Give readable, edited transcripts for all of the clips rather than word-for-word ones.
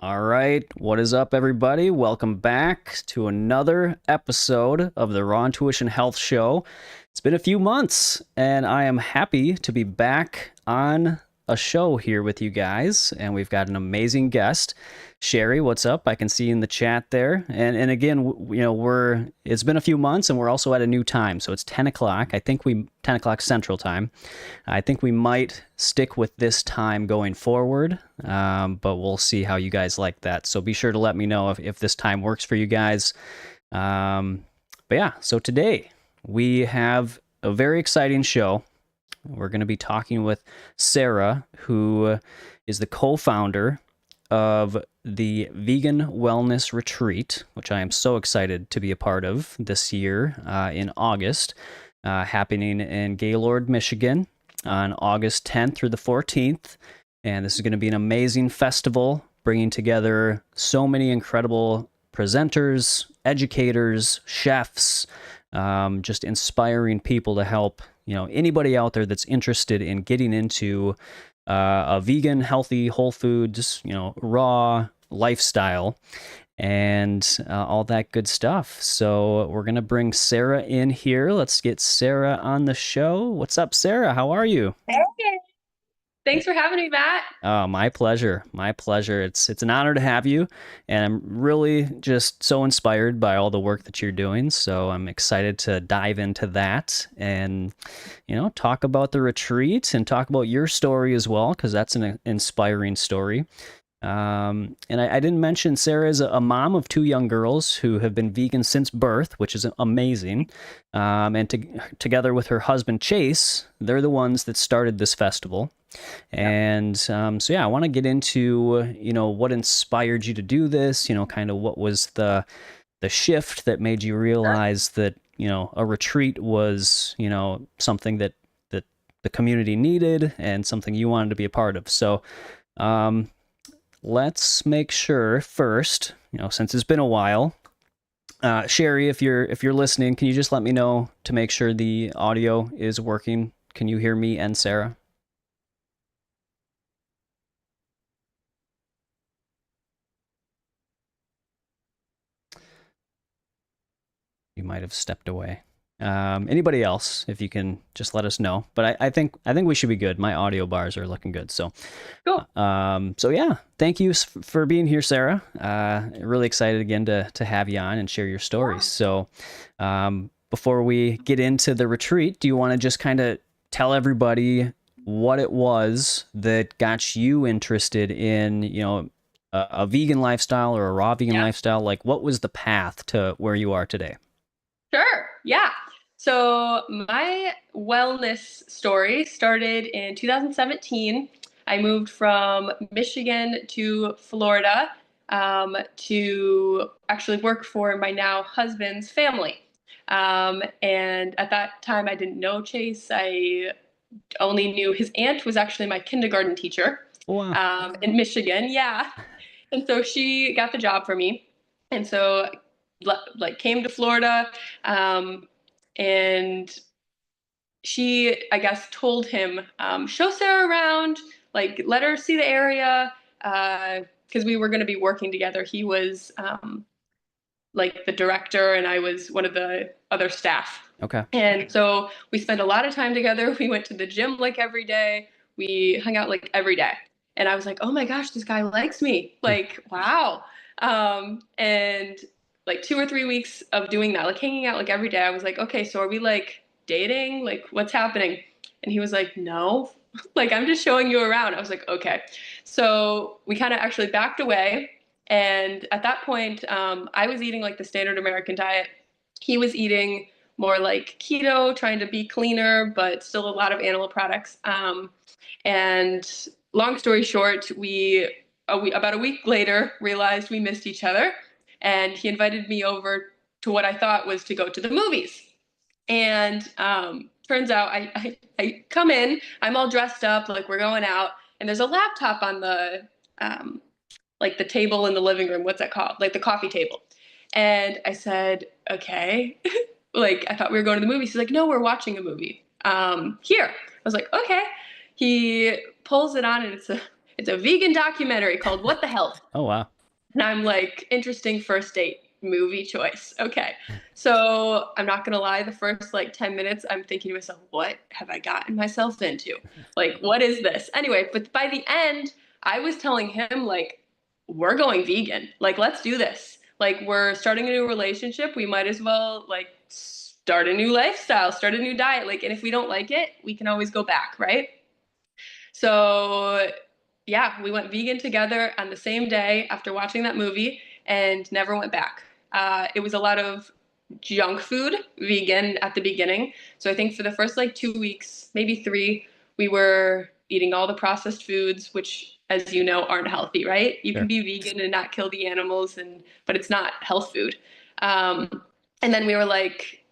All right, what is up, everybody? Welcome back to another episode of the Raw Intuition Health Show. It's been a few months, and I am happy to be back on a show here with you guys. And we've got an amazing guest, Sherry. What's up? I can see you in the chat there. And again, it's been a few months, and we're also at a new time, so it's 10 o'clock. 10 o'clock Central Time. I think we might stick with this time going forward, but we'll see how you guys like that. So be sure to let me know if this time works for you guys. But yeah, so today we have a very exciting show. We're going to be talking with Sarah, who is the co-founder of the Vegan Wellness Retreat, which I am so excited to be a part of this year in August, happening in Gaylord, Michigan on August 10th through the 14th. And this is going to be an amazing festival, bringing together so many incredible presenters, educators, chefs, just inspiring people to help anybody out there that's interested in getting into a vegan, healthy, whole foods, raw lifestyle and all that good stuff. So we're going to bring Sarah in here. Let's get Sarah on the show. What's up, Sarah? How are you? Hey. Thanks for having me, Matt. Oh, my pleasure. My pleasure. It's an honor to have you, and I'm really just so inspired by all the work that you're doing. So I'm excited to dive into that and, talk about the retreat and talk about your story as well, because that's an inspiring story. And I didn't mention Sarah is a mom of two young girls who have been vegan since birth, which is amazing. And together with her husband, Chase, they're the ones that started this festival. And so yeah, I want to get into what inspired you to do this, kind of what was the shift that made you realize that a retreat was something that the community needed and something you wanted to be a part of. So let's make sure first, since it's been a while, Sherry, if you're listening, can you just let me know to make sure the audio is working? Can you hear me and Sarah? You might have stepped away. Anybody else, if you can just let us know. But I think we should be good. My audio bars are looking good. So, Cool. So yeah, thank you for being here, Sarah. Really excited again to have you on and share your stories. So, before we get into the retreat, do you want to just kind of tell everybody what it was that got you interested in, a vegan lifestyle or a raw vegan lifestyle? Like, what was the path to where you are today? Sure. Yeah. So my wellness story started in 2017. I moved from Michigan to Florida to actually work for my now husband's family. And at that time, I didn't know Chase. I only knew his aunt was actually my kindergarten teacher Wow. in Michigan. Yeah. And so she got the job for me. And so came to Florida, and she, I guess, told him, show Sarah around, like let her see the area, because we were going to be working together. He was like the director, and I was one of the other staff. Okay. And so we spent a lot of time together. We went to the gym like every day. We hung out like every day. And I was like, oh my gosh, this guy likes me. Like, wow. And like 2 or 3 weeks of doing that, like hanging out like every day, I was like, okay, so are we like dating? Like, what's happening? And he was like, no, like, I'm just showing you around. I was like, okay. So we kind of actually backed away. And at that point, I was eating like the standard American diet. He was eating more like keto, trying to be cleaner, but still a lot of animal products. And long story short, about a week later realized we missed each other, and he invited me over to what I thought was to go to the movies. And turns out I come in, I'm all dressed up, like we're going out, and there's a laptop on the like the table in the living room. What's that called? Like the coffee table. And I said, okay. Like I thought we were going to the movies. He's like, no, we're watching a movie. Here. I was like, okay. He pulls it on, and It's a vegan documentary called What the Health. Oh, wow. And I'm like, interesting first date movie choice. Okay. So I'm not going to lie. The first like 10 minutes, I'm thinking to myself, what have I gotten myself into? Like, what is this? Anyway, but by the end, I was telling him, like, we're going vegan. Like, let's do this. Like, we're starting a new relationship. We might as well, like, start a new lifestyle, start a new diet. Like, and if we don't like it, we can always go back, right? So yeah, we went vegan together on the same day after watching that movie and never went back. It was a lot of junk food, vegan at the beginning. So I think for the first like 2 weeks, maybe three, we were eating all the processed foods, which, as you know, aren't healthy, right? You can Sure. be vegan and not kill the animals, but it's not health food. Um, and then we were like,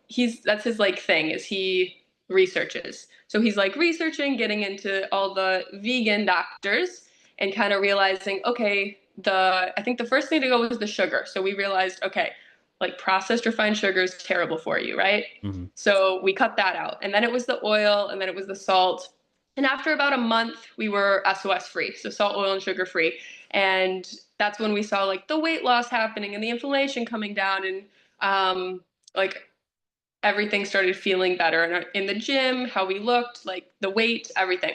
that's his like thing, is he researches. So he's like researching, getting into all the vegan doctors and kind of realizing, okay, I think the first thing to go was the sugar. So we realized, okay, like processed refined sugar is terrible for you, right? Hmm. So we cut that out. And then it was the oil, and then it was the salt. And after about a month, we were SOS free, so salt, oil, and sugar free. And that's when we saw like the weight loss happening and the inflammation coming down, and like everything started feeling better in the gym, how we looked, like the weight, everything.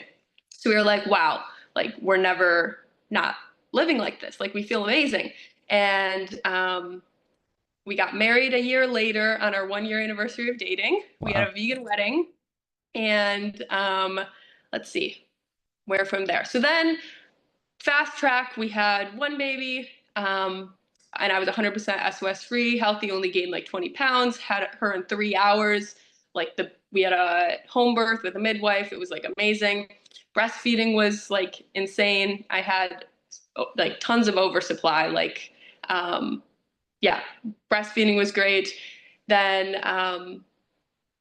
So we were like, wow, like we're never not living like this. Like we feel amazing. And we got married a year later on our 1 year anniversary of dating. We had Wow. a vegan wedding. And let's see, where from there. So then fast track, we had one baby. And I was 100% SOS free, healthy, only gained like 20 pounds, had her in 3 hours. We had a home birth with a midwife. It was like amazing. Breastfeeding was like insane. I had like tons of oversupply. Yeah, breastfeeding was great. Then I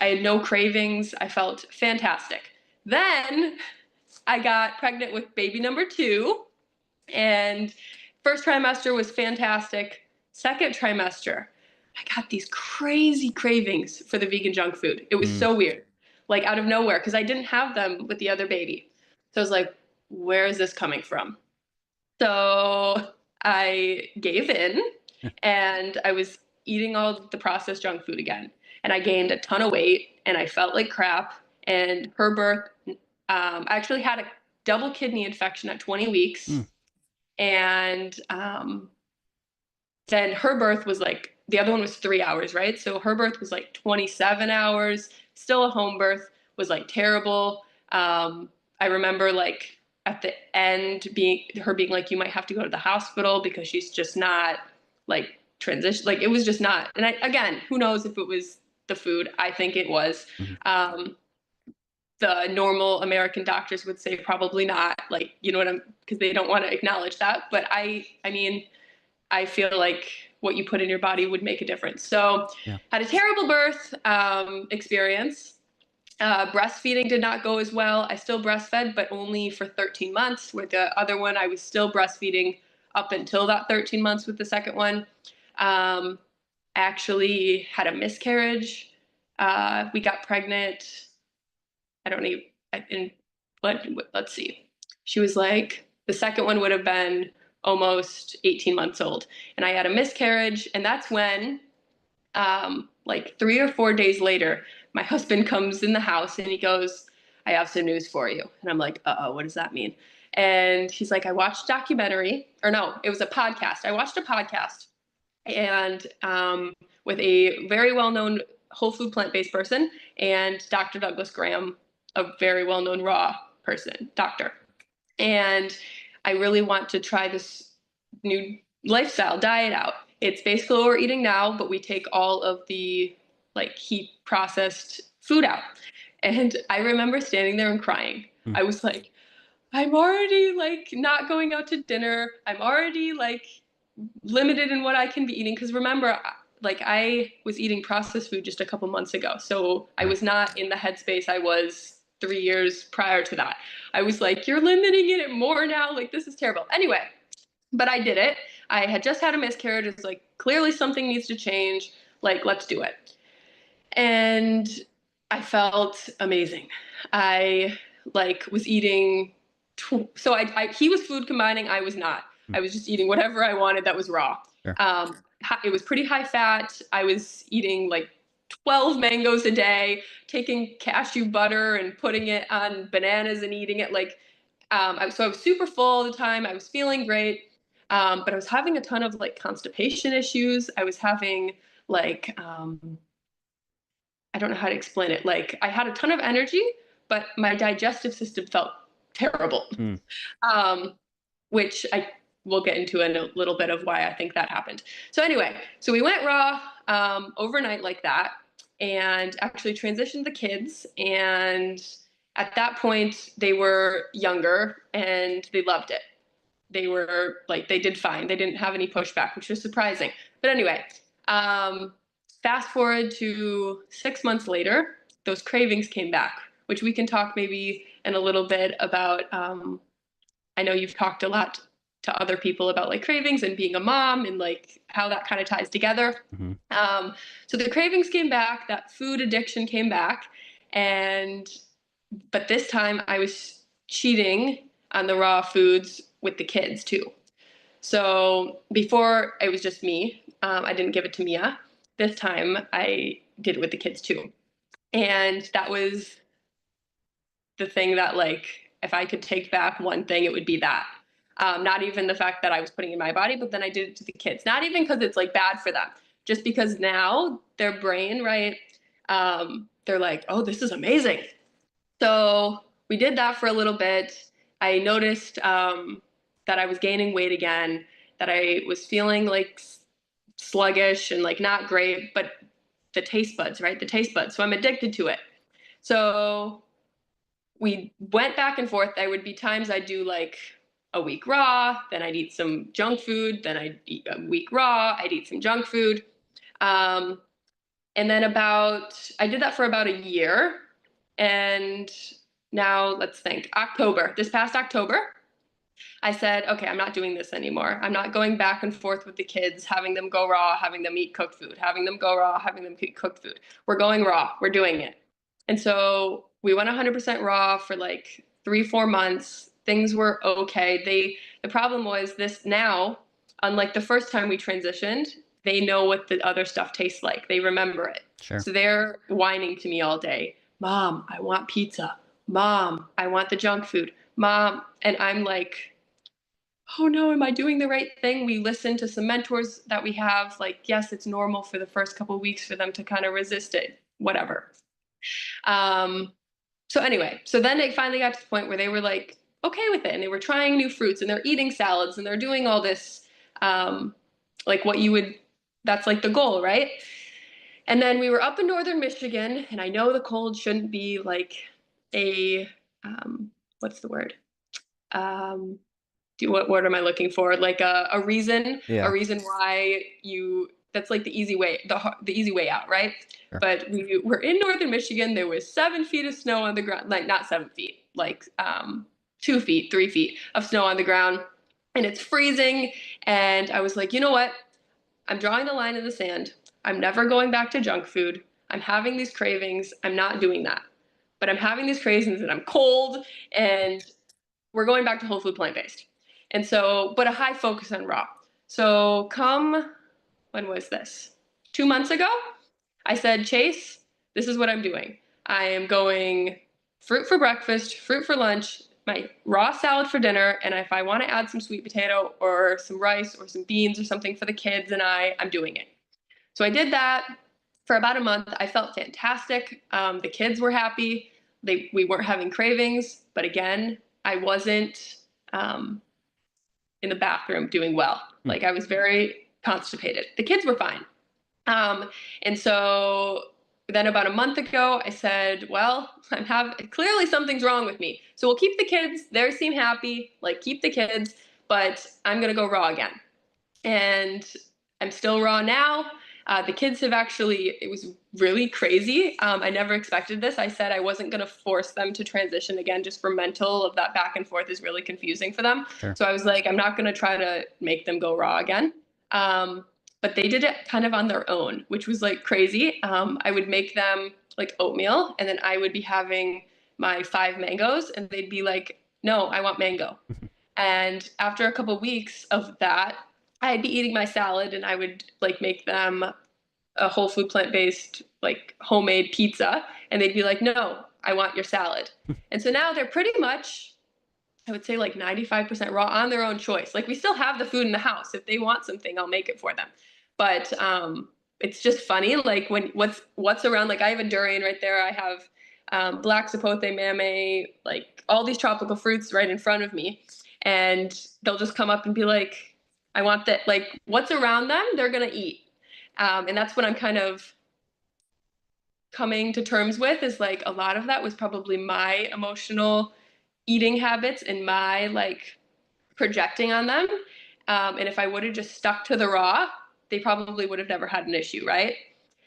had no cravings. I felt fantastic. Then I got pregnant with baby number two, and first trimester was fantastic. Second trimester, I got these crazy cravings for the vegan junk food. It was Mm. so weird, like out of nowhere, because I didn't have them with the other baby. So I was like, where is this coming from? So I gave in, and I was eating all the processed junk food again. And I gained a ton of weight, and I felt like crap. And her birth, I actually had a double kidney infection at 20 weeks. Mm. And then her birth was like, the other one was 3 hours, right? So her birth was like 27 hours, still a home birth, was like terrible. I remember like at the end being like, you might have to go to the hospital because she's just not like transition. Like it was just not. And again, who knows if it was the food? I think it was. Mhm. The normal American doctors would say probably not, like, you know what because they don't want to acknowledge that. But I mean, I feel like what you put in your body would make a difference. So Yeah. had a terrible birth experience. Breastfeeding did not go as well. I still breastfed, but only for 13 months. With the other one, I was still breastfeeding up until that 13 months with the second one. Um, actually had a miscarriage. We got pregnant. I don't even, in, let's see. She was like, the second one would have been almost 18 months old. And I had a miscarriage. And that's when, like 3 or 4 days later, my husband comes in the house and he goes, I have some news for you. And I'm like, uh-oh, what does that mean? And he's like, I watched a documentary, or no, it was a podcast. I watched a podcast, and with a very well-known whole food plant-based person, and Dr. Douglas Graham, a very well-known raw person, doctor. And I really want to try this new lifestyle diet out. It's basically what we're eating now, but we take all of the like heat processed food out. And I remember standing there and crying. Mm. I was like, I'm already like not going out to dinner. I'm already like limited in what I can be eating. Because remember, like I was eating processed food just a couple months ago. So I Right. was not in the headspace I was 3 years prior to that. I was like, you're limiting it more now. Like, this is terrible. Anyway, but I did it. I had just had a miscarriage. It's like, clearly something needs to change. Like, let's do it. And I felt amazing. I like was eating he was food combining, I was not. Mm. I was just eating whatever I wanted that was raw. Sure. It was pretty high fat. I was eating like 12 mangoes a day, taking cashew butter and putting it on bananas and eating it. So I was super full all the time. I was feeling great. But I was having a ton of like constipation issues. I was having like, I don't know how to explain it. Like I had a ton of energy, but my digestive system felt terrible. Mm. Um, which I will get into in a little bit of why I think that happened. So anyway, so we went raw overnight like that, and actually transitioned the kids. And at that point, they were younger and they loved it. They were like, they did fine. They didn't have any pushback, which was surprising. But anyway, um, fast forward to 6 months later, those cravings came back, which we can talk maybe in a little bit about. I know you've talked a lot to other people about like cravings and being a mom and like how that kind of ties together. Mm-hmm. So the cravings came back, that food addiction came back, and but this time I was cheating on the raw foods with the kids too. So before it was just me, I didn't give it to Mia. This time I did it with the kids too, and that was the thing that like if I could take back one thing, it would be that. Not even the fact that I was putting in my body, but then I did it to the kids. Not even because it's like bad for them, just because now their brain, right? They're like, oh, this is amazing. So we did that for a little bit. I noticed that I was gaining weight again, that I was feeling like sluggish and like not great, but the taste buds, right? The taste buds. So I'm addicted to it. So we went back and forth. There would be times I'd do like a week raw, then I'd eat some junk food, then I'd eat a week raw, I'd eat some junk food. And then I did that for about a year. And now let's think, this past October, I said, okay, I'm not doing this anymore. I'm not going back and forth with the kids, having them go raw, having them eat cooked food, having them go raw, having them eat cooked food. We're going raw. We're doing it. And so we went 100% raw for like 3-4 months. Things were okay. The problem was this now, unlike the first time we transitioned, they know what the other stuff tastes like. They remember it. Sure. So they're whining to me all day. Mom, I want pizza. Mom, I want the junk food. Mom. And I'm like, oh no, am I doing the right thing? We listen to some mentors that we have. Like, yes, it's normal for the first couple of weeks for them to kind of resist it, whatever. So anyway, so then it finally got to the point where they were like okay with it, and they were trying new fruits, and they're eating salads, and they're doing all this, like what you would. That's like the goal, right? And then we were up in northern Michigan, and I know the cold shouldn't be like a what's the word? What word am I looking for? Like a reason, Yeah. a reason why that's like the easy way, the easy way out, right? Sure. But we were in northern Michigan. There was 7 feet of snow on the ground, like not 7 feet, like 2 feet, 3 feet of snow on the ground, and it's freezing. And I was like, you know what? I'm drawing the line in the sand. I'm never going back to junk food. I'm having these cravings. I'm not doing that. But I'm having these cravings and I'm cold, and we're going back to whole food plant-based. And so, but a high focus on raw. So when was this? 2 months ago, I said, Chase, this is what I'm doing. I am going fruit for breakfast, fruit for lunch, my raw salad for dinner, and if I want to add some sweet potato or some rice or some beans or something for the kids and I'm doing it. So I did that for about a month. I felt fantastic. The kids were happy. We weren't having cravings, but again, I wasn't in the bathroom doing well. Like I was very constipated. The kids were fine. And so then about a month ago, I said, well, clearly something's wrong with me. So we'll keep the kids. They seem happy, like keep the kids, but I'm going to go raw again. And I'm still raw now. The kids have it was really crazy. I never expected this. I said I wasn't going to force them to transition again, just for mental of that back and forth is really confusing for them. Sure. So I was like, I'm not going to try to make them go raw again. But they did it kind of on their own, which was like crazy. I would make them like oatmeal, and then I would be having my 5 mangoes, and they'd be like, No, I want mango. And after a couple of weeks of that, I'd be eating my salad and I would like make them a whole food plant-based like homemade pizza, and they'd be like, no, I want your salad. And so now they're pretty much, I would say, like 95% raw on their own choice. Like we still have the food in the house. If they want something, I'll make it for them. But it's just funny, like when what's around. Like I have a durian right there. I have black sapote, mamey, like all these tropical fruits right in front of me, and they'll just come up and be like, I want that. Like what's around them, they're gonna eat. And that's what I'm kind of coming to terms with, is like a lot of that was probably my emotional eating habits and my like projecting on them. And if I would have just stuck to the raw, they probably would have never had an issue, right?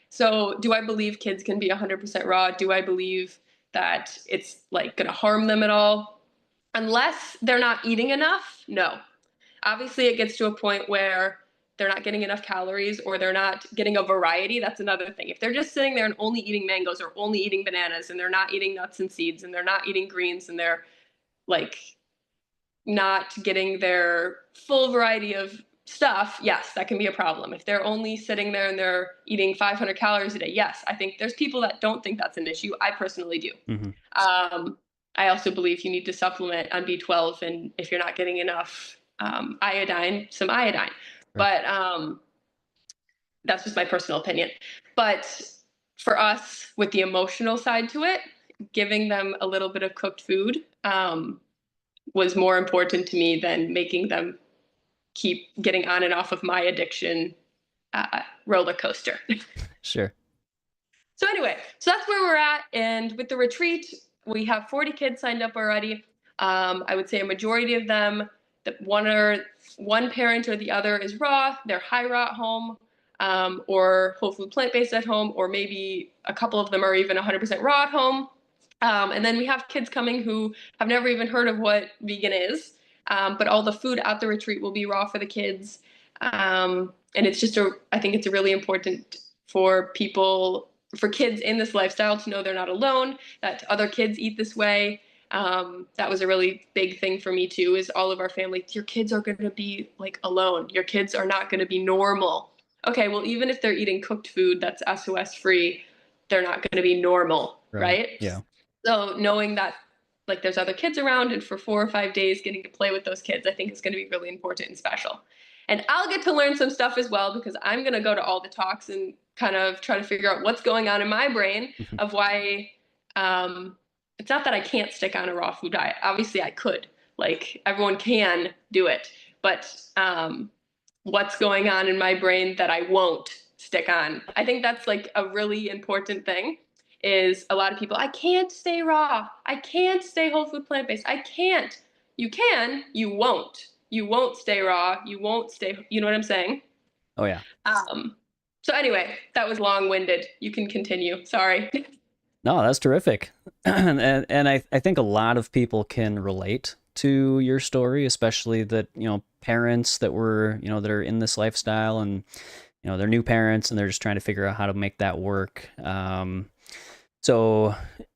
So do I believe kids can be 100% raw? Do I believe that it's like going to harm them at all? Unless they're not eating enough, no. Obviously, it gets to a point where they're not getting enough calories or they're not getting a variety. That's another thing. If they're just sitting there and only eating mangoes or only eating bananas and they're not eating nuts and seeds and they're not eating greens and they're like not getting their full variety of stuff, yes, that can be a problem. If they're only sitting there and they're eating 500 calories a day, yes, I think there's people that don't think that's an issue. I personally do. I also believe you need to supplement on B12, and if you're not getting enough iodine, some iodine. But that's just my personal opinion. But for us, with the emotional side to it, giving them a little bit of cooked food was more important to me than making them keep getting on and off of my addiction roller coaster. Sure. So anyway, so that's where we're at. And with the retreat, we have 40 kids signed up already. I would say a majority of them, that one parent or the other is raw, they're high raw at home, or whole food plant-based at home, or maybe a couple of them are even 100% raw at home. And then we have kids coming who have never even heard of what vegan is, but all the food at the retreat will be raw for the kids. And it's just I think it's really important for kids in this lifestyle to know they're not alone, that other kids eat this way. That was a really big thing for me too, is all of our family, your kids are going to be like alone. Your kids are not going to be normal. Okay, well, even if they're eating cooked food that's SOS free, they're not going to be normal, right? Yeah. So knowing that like there's other kids around, and for 4 or 5 days getting to play with those kids, I think is going to be really important and special. And I'll get to learn some stuff as well, because I'm going to go to all the talks and kind of try to figure out what's going on in my brain of why it's not that I can't stick on a raw food diet. Obviously I could, like everyone can do it, but what's going on in my brain that I won't stick on. I think that's like a really important thing, is a lot of people, I can't stay raw. I can't stay whole food plant-based. I can't. You can, you won't. You won't stay raw. You won't stay, you know what I'm saying? Oh yeah. So anyway, that was long-winded. You can continue. Sorry. No, that's terrific. And I think a lot of people can relate to your story, especially that, parents that that are in this lifestyle, and, they're new parents and they're just trying to figure out how to make that work. So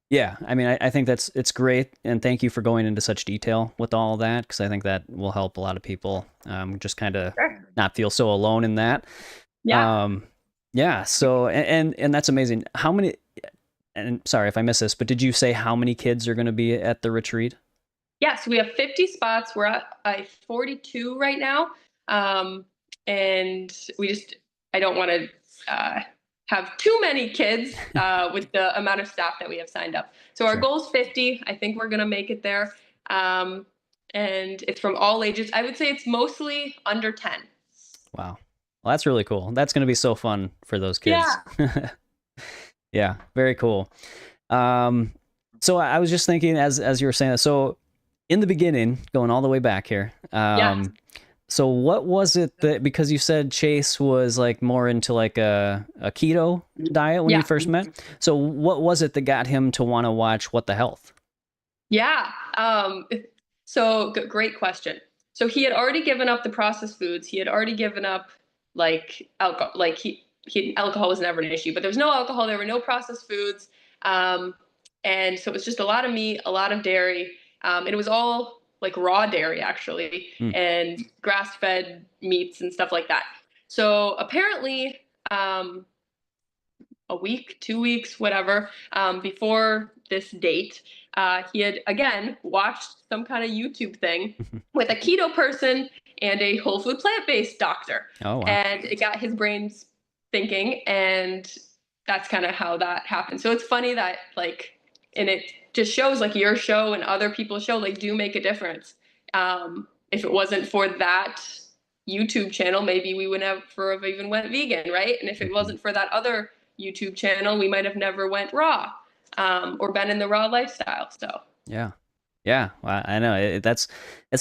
yeah, I mean, I think it's great. And thank you for going into such detail with all of that, because I think that will help a lot of people just kind of not feel so alone in that. Yeah. Yeah. So, and that's amazing. How many, and sorry if I missed this, but did you say how many kids are going to be at the retreat? Yes, we have 50 spots. We're at 42 right now. And I don't want to have too many kids with the amount of staff that we have signed up. So our goal is 50. I think we're going to make it there. And it's from all ages. I would say it's mostly under 10. Wow. Well, that's really cool. That's going to be so fun for those kids. Yeah. Yeah, very cool. So I was just thinking as you were saying that, so in the beginning, going all the way back here, so what was it that, because you said Chase was like more into like a keto diet when you first met. So what was it that got him to want to watch What the Health? Yeah. So great question. So he had already given up the processed foods. He had already given up like alcohol, like alcohol was never an issue, but there was no alcohol. There were no processed foods. And so it was just a lot of meat, a lot of dairy. And it was all like raw dairy actually, Mm. and grass-fed meats and stuff like that. So apparently, a week, 2 weeks, whatever, before this date, he had again watched some kind of YouTube thing with a keto person and a whole food plant-based doctor. Oh, wow. And it got his brains thinking, and that's kind of how that happened. So it's funny that like, and it just shows like your show and other people's show like do make a difference. If it wasn't for that YouTube channel, maybe we would never have even went vegan, right? And if it wasn't for that other YouTube channel, we might have never went raw, or been in the raw lifestyle. So Yeah. Yeah, well, I know that's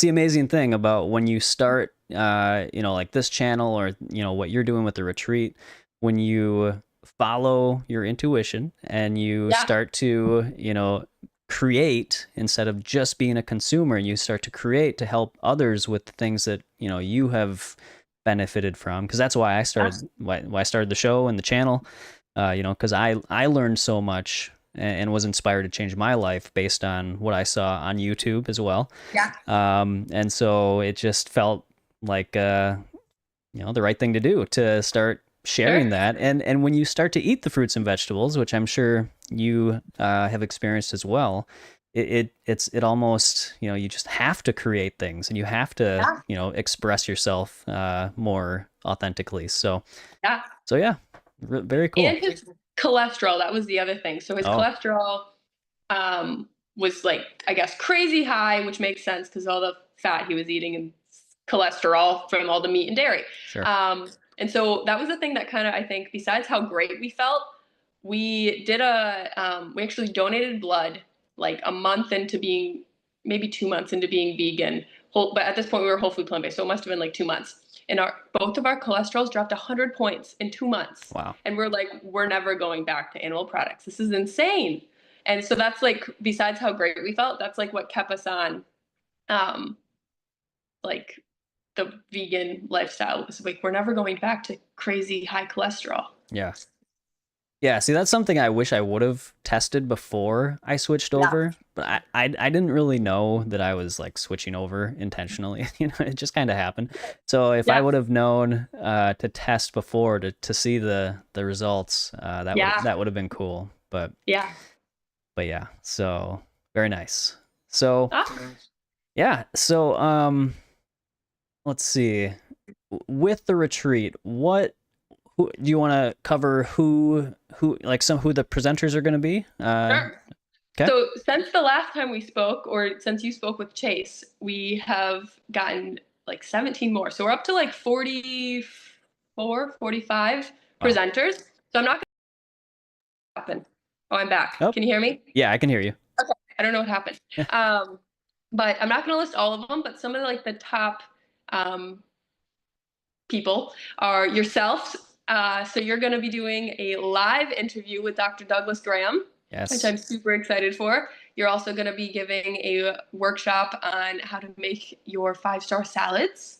the amazing thing about when you start, like this channel or what you're doing with the retreat. When you follow your intuition and you start to create instead of just being a consumer, and you start to create to help others with the things that you have benefited from. Because that's why I started why I started the show and the channel. Because I learned so much and was inspired to change my life based on what I saw on YouTube as well. Yeah. And so it just felt like the right thing to do, to start sharing that. And when you start to eat the fruits and vegetables, which I'm sure you have experienced as well, it almost, you just have to create things, and you have to express yourself more authentically. So yeah, very cool. And his cholesterol, that was the other thing. So his cholesterol was like, I guess, crazy high, which makes sense because all the fat he was eating and cholesterol from all the meat and dairy. Sure. And so that was the thing that kind of, I think, besides how great we felt, we did we actually donated blood like a month into being, maybe 2 months into being vegan. But at this point we were whole food plant-based, so it must have been like 2 months. And both of our cholesterols dropped 100 points in 2 months. Wow. And we're like, we're never going back to animal products. This is insane. And so that's like, besides how great we felt, that's like what kept us on, like the vegan lifestyle. Was like, we're never going back to crazy high cholesterol. Yeah. Yeah, see, that's something I wish I would have tested before I switched over, but I didn't really know that I was like switching over intentionally. It just kind of happened. So if I would have known to test before to see the results, that would have been cool. But yeah, so very nice. So let's see. With the retreat, who do you want to cover? Who the presenters are going to be? Sure. Okay. So since the last time we spoke, or since you spoke with Chase, we have gotten like 17 more. So we're up to like 44, 45 presenters. So I'm not going to happen. Oh, I'm back. Oh. Can you hear me? Yeah, I can hear you. Okay. I don't know what happened. But I'm not going to list all of them, but some of the top people are yourself. So you're going to be doing a live interview with Dr. Douglas Graham, which I'm super excited for. You're also going to be giving a workshop on how to make your 5-star salads.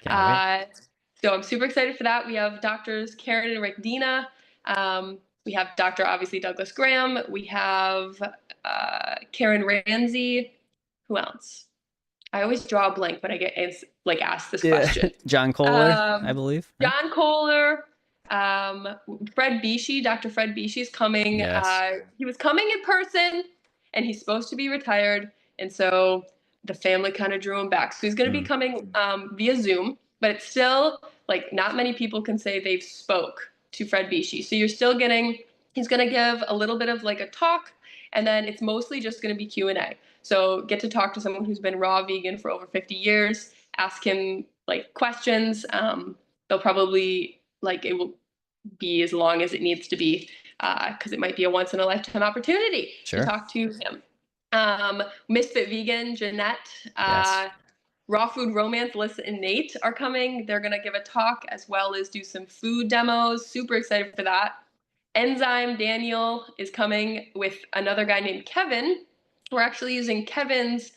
So I'm super excited for that. We have Doctors Karen and Rick Dina. We have Dr. obviously Douglas Graham. We have Karen Ramsey. Who else? I always draw a blank when I get asked this question. John Kohler, I believe. Right? John Kohler. Fred Bishi, Dr. Fred Bishi is coming. Yes. He was coming in person, and he's supposed to be retired, and so the family kind of drew him back. So he's going to be coming via Zoom, but it's still like not many people can say they've spoke to Fred Bishi. So you're still he's going to give a little bit of like a talk, and then it's mostly just going to be Q&A. So get to talk to someone who's been raw vegan for over 50 years, ask him like questions. They'll probably it will be as long as it needs to be, because it might be a once in a lifetime opportunity to talk to him. Misfit Vegan, Jeanette, Raw Food Romance, Alyssa and Nate are coming. They're going to give a talk as well as do some food demos. Super excited for that. Enzyme Daniel is coming with another guy named Kevin. We're actually using Kevin's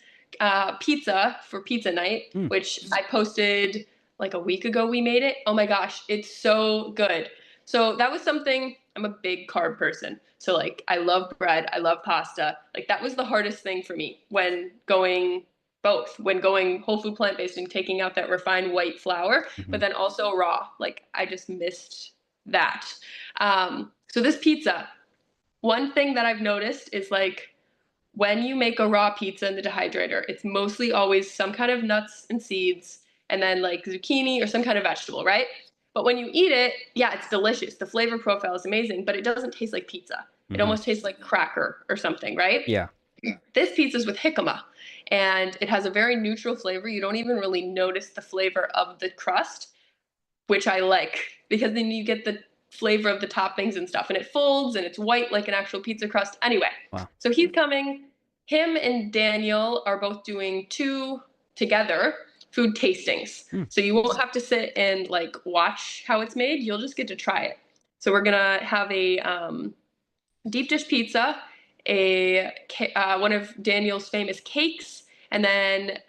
pizza for pizza night, which I posted like a week ago. We made it. Oh my gosh, it's so good. So that was something I'm a big carb person. So like I love bread, I love pasta. Like that was the hardest thing for me when going whole food plant-based and taking out that refined white flour, but then also raw. Like I just missed that. So this pizza, one thing that I've noticed is like when you make a raw pizza in the dehydrator, it's mostly always some kind of nuts and seeds and then like zucchini or some kind of vegetable, right? But when you eat it, yeah, it's delicious. The flavor profile is amazing, but it doesn't taste like pizza. It almost tastes like cracker or something, right? Yeah. This pizza is with jicama, and it has a very neutral flavor. You don't even really notice the flavor of the crust, which I like because then you get the flavor of the toppings and stuff, and it folds and it's white like an actual pizza crust. Anyway, Wow. so he's coming. Him and Daniel are both doing 2 together food tastings. So you won't have to sit and like watch how it's made. You'll just get to try it. So we're gonna have a deep dish pizza, one of Daniel's famous cakes, and then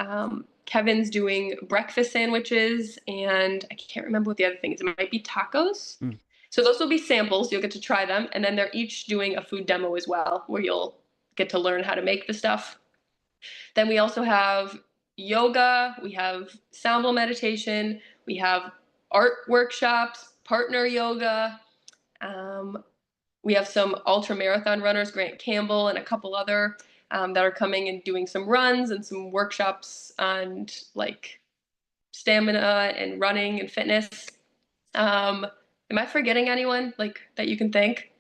Kevin's doing breakfast sandwiches, and I can't remember what the other thing is. It might be tacos. So those will be samples. You'll get to try them, and then they're each doing a food demo as well, where you'll get to learn how to make the stuff. Then we also have yoga, we have sound bowl meditation, we have art workshops, partner yoga. We have some ultra marathon runners, Grant Campbell and a couple other that are coming and doing some runs and some workshops on like stamina and running and fitness. Am I forgetting anyone like that you can thank?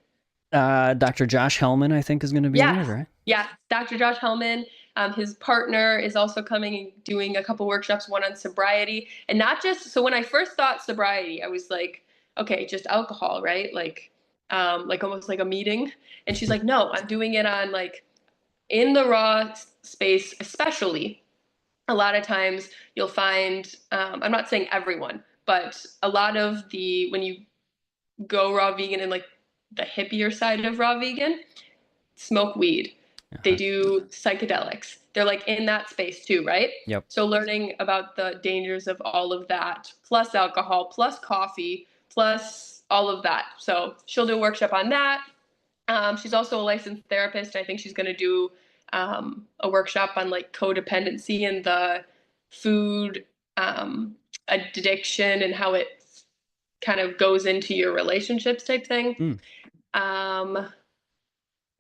Dr. Josh Hellman, I think, is going to be there, right? Yeah, Dr. Josh Hellman. His partner is also coming and doing a couple workshops, one on sobriety. And not just, so when I first thought sobriety, I was like, okay, just alcohol, right? Like almost like a meeting. And she's like, no, I'm doing it on like in the raw space, especially. A lot of times you'll find, I'm not saying everyone, but a lot of when you go raw vegan and like the hippier side of raw vegan, smoke weed. They do psychedelics. They're like in that space too, right? Yep. So learning about the dangers of all of that, plus alcohol, plus coffee, plus all of that. So she'll do a workshop on that. She's also a licensed therapist. I think she's going to do a workshop on like codependency and the food addiction and how it kind of goes into your relationships type thing.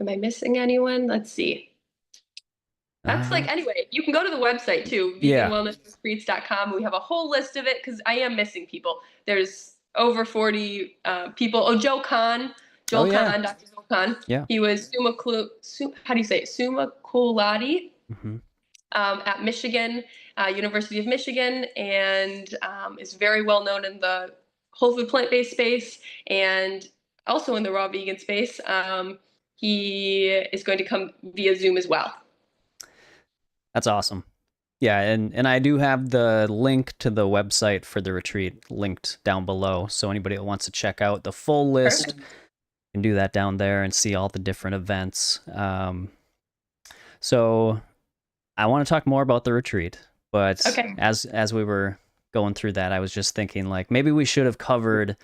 Am I missing anyone? Let's see. That's like, anyway, you can go to the website too, veganwellnessretreats.com. We have a whole list of it because I am missing people. There's over 40 people. Oh, Joel Kahn, Dr. Joel Kahn. Yeah. He was how do you say it? Summa cum laude at Michigan, University of Michigan, and is very well known in the whole food plant-based space and also in the raw vegan space. He is going to come via Zoom as well. That's awesome. Yeah, and I do have the link to the website for the retreat linked down below. So anybody that wants to check out the full list can do that down there and see all the different events. So I want to talk more about the retreat, but as we were going through that, I was just thinking like maybe we should have covered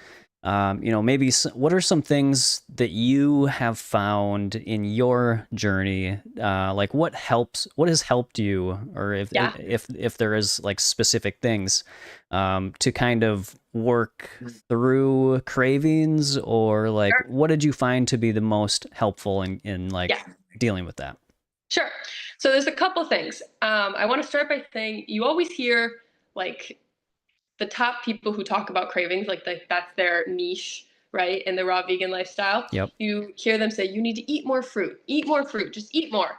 maybe what are some things that you have found in your journey? Like what has helped you, or if there is like specific things to kind of work through cravings, or like what did you find to be the most helpful in dealing with that? Sure. So there's a couple things. I want to start by saying you always hear like the top people who talk about cravings, like that's their niche, right? In the raw vegan lifestyle. Yep. You hear them say, you need to eat more fruit, just eat more.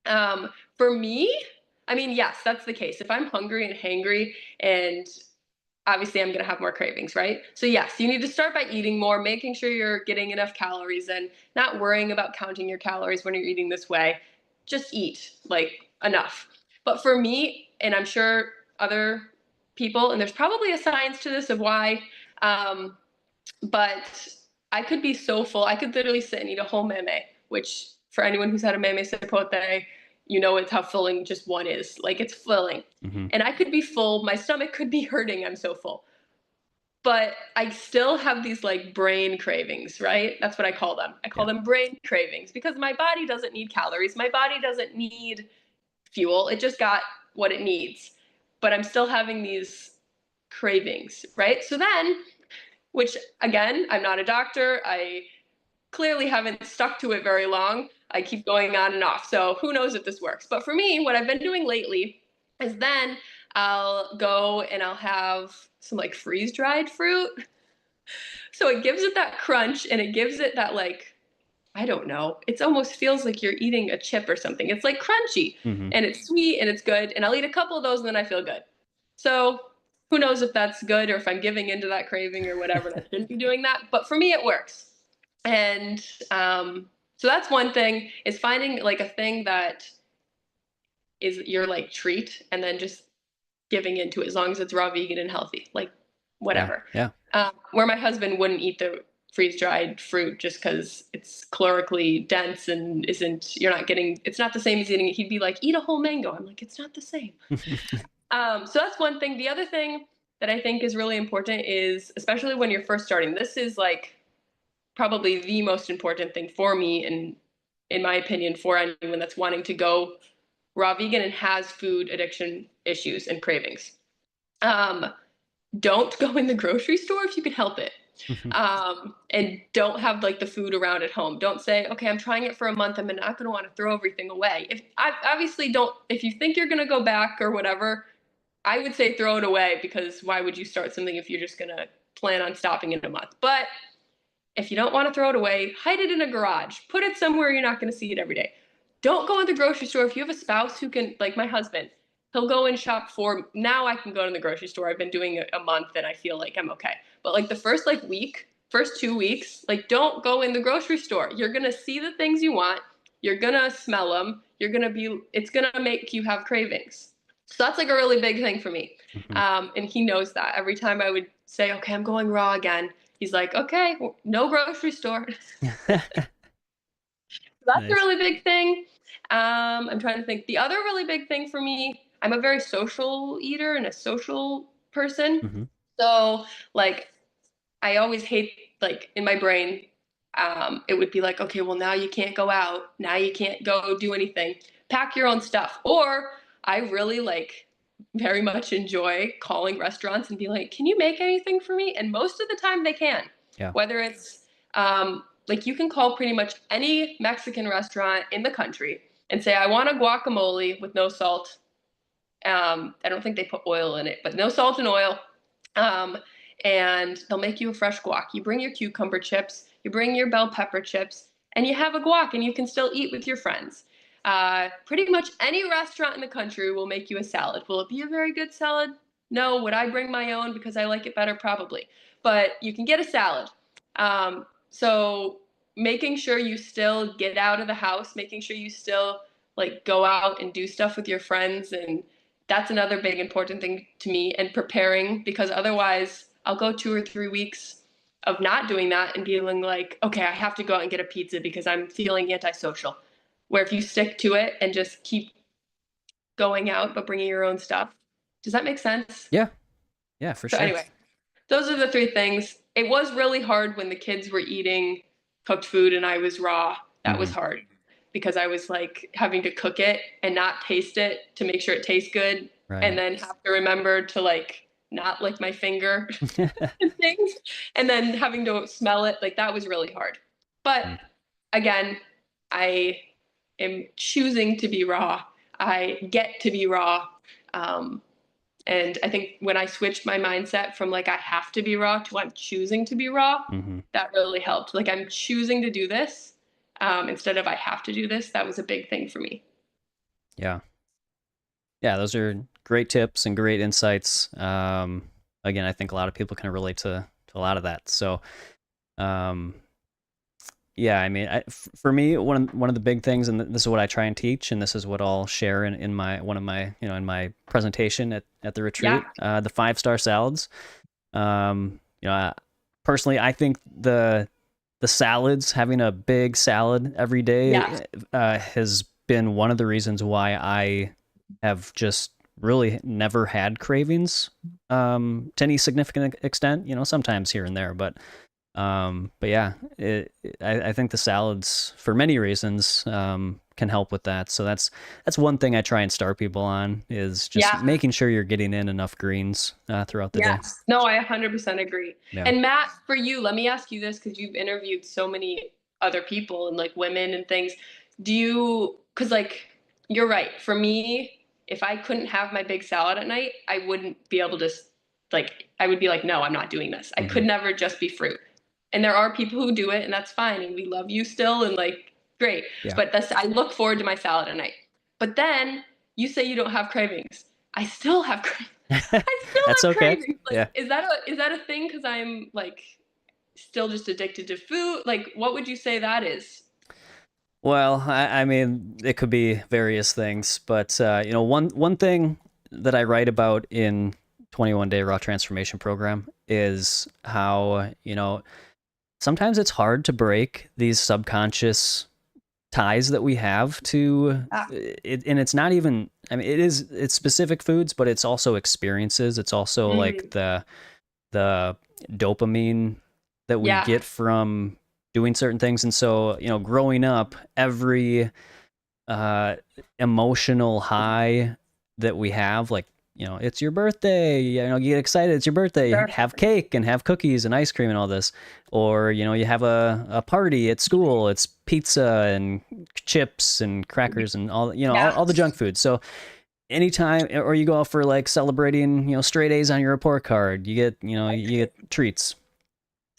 For me, I mean, yes, that's the case. If I'm hungry and hangry, and obviously I'm going to have more cravings, right? So yes, you need to start by eating more, making sure you're getting enough calories and not worrying about counting your calories when you're eating this way. Just eat like enough. But for me, and I'm sure other people, and there's probably a science to this of why, but I could be so full. I could literally sit and eat a whole meme, which for anyone who's had a meme sapote, you know it's how filling just one is. Like it's filling. And I could be full. My stomach could be hurting. I'm so full. but I still have these like brain cravings, right? That's what I call them. I call Yeah. them brain cravings because my body doesn't need calories. My body doesn't need fuel. It just got what it needs. But I'm still having these cravings, right? So then, which again, I'm not a doctor. I clearly haven't stuck to it very long. I keep going on and off. So who knows if this works. But for me, what I've been doing lately is then I'll go and I'll have some like freeze dried fruit. So it gives it that crunch and it gives it that like, I don't know. It almost feels like you're eating a chip or something. It's like crunchy Hmm. and it's sweet and it's good. And I'll eat a couple of those and then I feel good. So who knows if that's good or if I'm giving into that craving or whatever. And I shouldn't be doing that. But for me, it works. And so that's one thing is finding like a thing that is your like treat and then just giving into it as long as it's raw, vegan, and healthy, like Yeah. whatever. Yeah. Where my husband wouldn't eat the freeze dried fruit just because it's calorically dense and you're not getting, it's not the same as eating it. He'd be like, eat a whole mango. I'm like, it's not the same. So that's one thing. The other thing that I think is really important is, especially when you're first starting, this is like probably the most important thing for me and in my opinion for anyone that's wanting to go raw vegan and has food addiction issues and cravings. Don't go in the grocery store if you can help it. And don't have like the food around at home. Don't say, okay, I'm trying it for a month. I'm not going to want to throw everything away. If I obviously don't, if you think you're going to go back or whatever, I would say throw it away because why would you start something if you're just going to plan on stopping in a month? But if you don't want to throw it away, hide it in a garage. Put it somewhere you're not going to see it every day. Don't go in the grocery store. If you have a spouse who can, like my husband, he'll go and shop for, now I can go to the grocery store. I've been doing it a month and I feel like I'm okay. But like the first like week, first 2 weeks, like don't go in the grocery store. You're going to see the things you want. You're going to smell them. It's going to make you have cravings. So that's like a really big thing for me. Hmm. And he knows that. Every time I would say, okay, I'm going raw again, he's like, okay, no grocery store. That's a Nice. really big thing. I'm trying to think. The other really big thing for me, I'm a very social eater and a social person. Hmm. So, like, I always hate, like, in my brain, it would be like, okay, well, now you can't go out. Now you can't go do anything. Pack your own stuff. Or I really, like, very much enjoy calling restaurants and be like, can you make anything for me? And most of the time they can. Yeah. Whether it's, like you can call pretty much any Mexican restaurant in the country and say, I want a guacamole with no salt. I don't think they put oil in it, but no salt and oil. Um, and they'll make you a fresh guac. You bring your cucumber chips, you bring your bell pepper chips, and you have a guac and you can still eat with your friends. Pretty much any restaurant in the country will make you a salad. Will it be a very good salad? No. Would I bring my own because I like it better? Probably. But you can get a salad. So making sure you still get out of the house, making sure you still like go out and do stuff with your friends, and that's another big important thing to me, and preparing, because otherwise I'll go 2 or 3 weeks of not doing that and feeling like, okay, I have to go out and get a pizza because I'm feeling antisocial. Where if you stick to it and just keep going out but bringing your own stuff. Does that make sense? Yeah. Yeah, for So sure. anyway, those are the three things. It was really hard when the kids were eating cooked food and I was raw. That was Hmm. hard because I was like having to cook it and not taste it to make sure it tastes good. And Right. then have to remember to like not lick my finger and things. And then having to smell it. Like that was really hard. But Mm. again, I am choosing to be raw. I get to be raw. Um, and I think when I switched my mindset from like I have to be raw to I'm choosing to be raw, Hmm. that really helped. Like I'm choosing to do this instead of I have to do this. That was a big thing for me. Yeah. Yeah, those are great tips and great insights. Again, I think a lot of people can relate to a lot of that. So, um, yeah, I mean, for me, one of the big things, and this is what I try and teach, and this is what I'll share in my one of my in my presentation at the retreat, Yeah. the 5-star salads. Personally, I think the salads, having a big salad every day, Yeah. has been one of the reasons why I have just really never had cravings to any significant extent. Sometimes here and there, but yeah, I think the salads, for many reasons, can help with that. So that's one thing I try and start people on, is just Yeah. making sure you're getting in enough greens throughout the day. Yes. No, I 100% agree. Yeah. And Matt, for you, let me ask you this, because you've interviewed so many other people and like women and things. Because like, you're right. For me, if I couldn't have my big salad at night, I wouldn't be able to, like, I would be like, no, I'm not doing this. I could never just be fruit. And there are people who do it, and that's fine. And we love you still, and like, great. Yeah. But I look forward to my salad at night. But then you say you don't have cravings. I still have cravings. I still That's have okay. cravings. Like, Yeah. is that a thing? Because I'm like still just addicted to food. Like, what would you say that is? Well, I mean, it could be various things, but one thing that I write about in 21 Day Raw Transformation Program is how, sometimes it's hard to break these subconscious ties that we have to it, and it's not even, I mean, it's specific foods, but it's also experiences. It's also like the dopamine that we get from doing certain things. And so, growing up, every emotional high that we have, like, it's your birthday, you get excited, it's your birthday, Sure. have cake and have cookies and ice cream and all this. Or, you have a party at school, it's pizza and chips and crackers and all, all the junk food. So anytime, or you go out for like celebrating, straight A's on your report card, you get treats.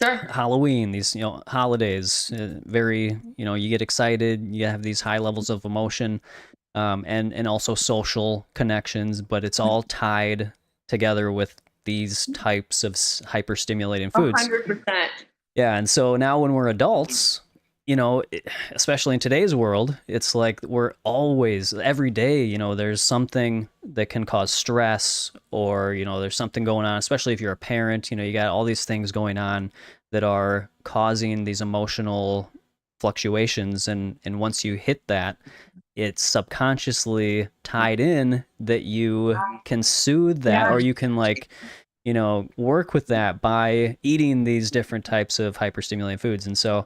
Sure. Halloween, these, holidays, very, you get excited, you have these high levels of emotion, and also social connections, but it's all tied together with these types of hyper stimulating foods. 100%. Yeah. And so now when we're adults, especially in today's world, it's like we're always, every day, there's something that can cause stress, or, there's something going on, especially if you're a parent, you got all these things going on that are causing these emotional fluctuations. And once you hit that, it's subconsciously tied in that you can soothe that, or you can like, work with that by eating these different types of hyperstimulating foods. And so,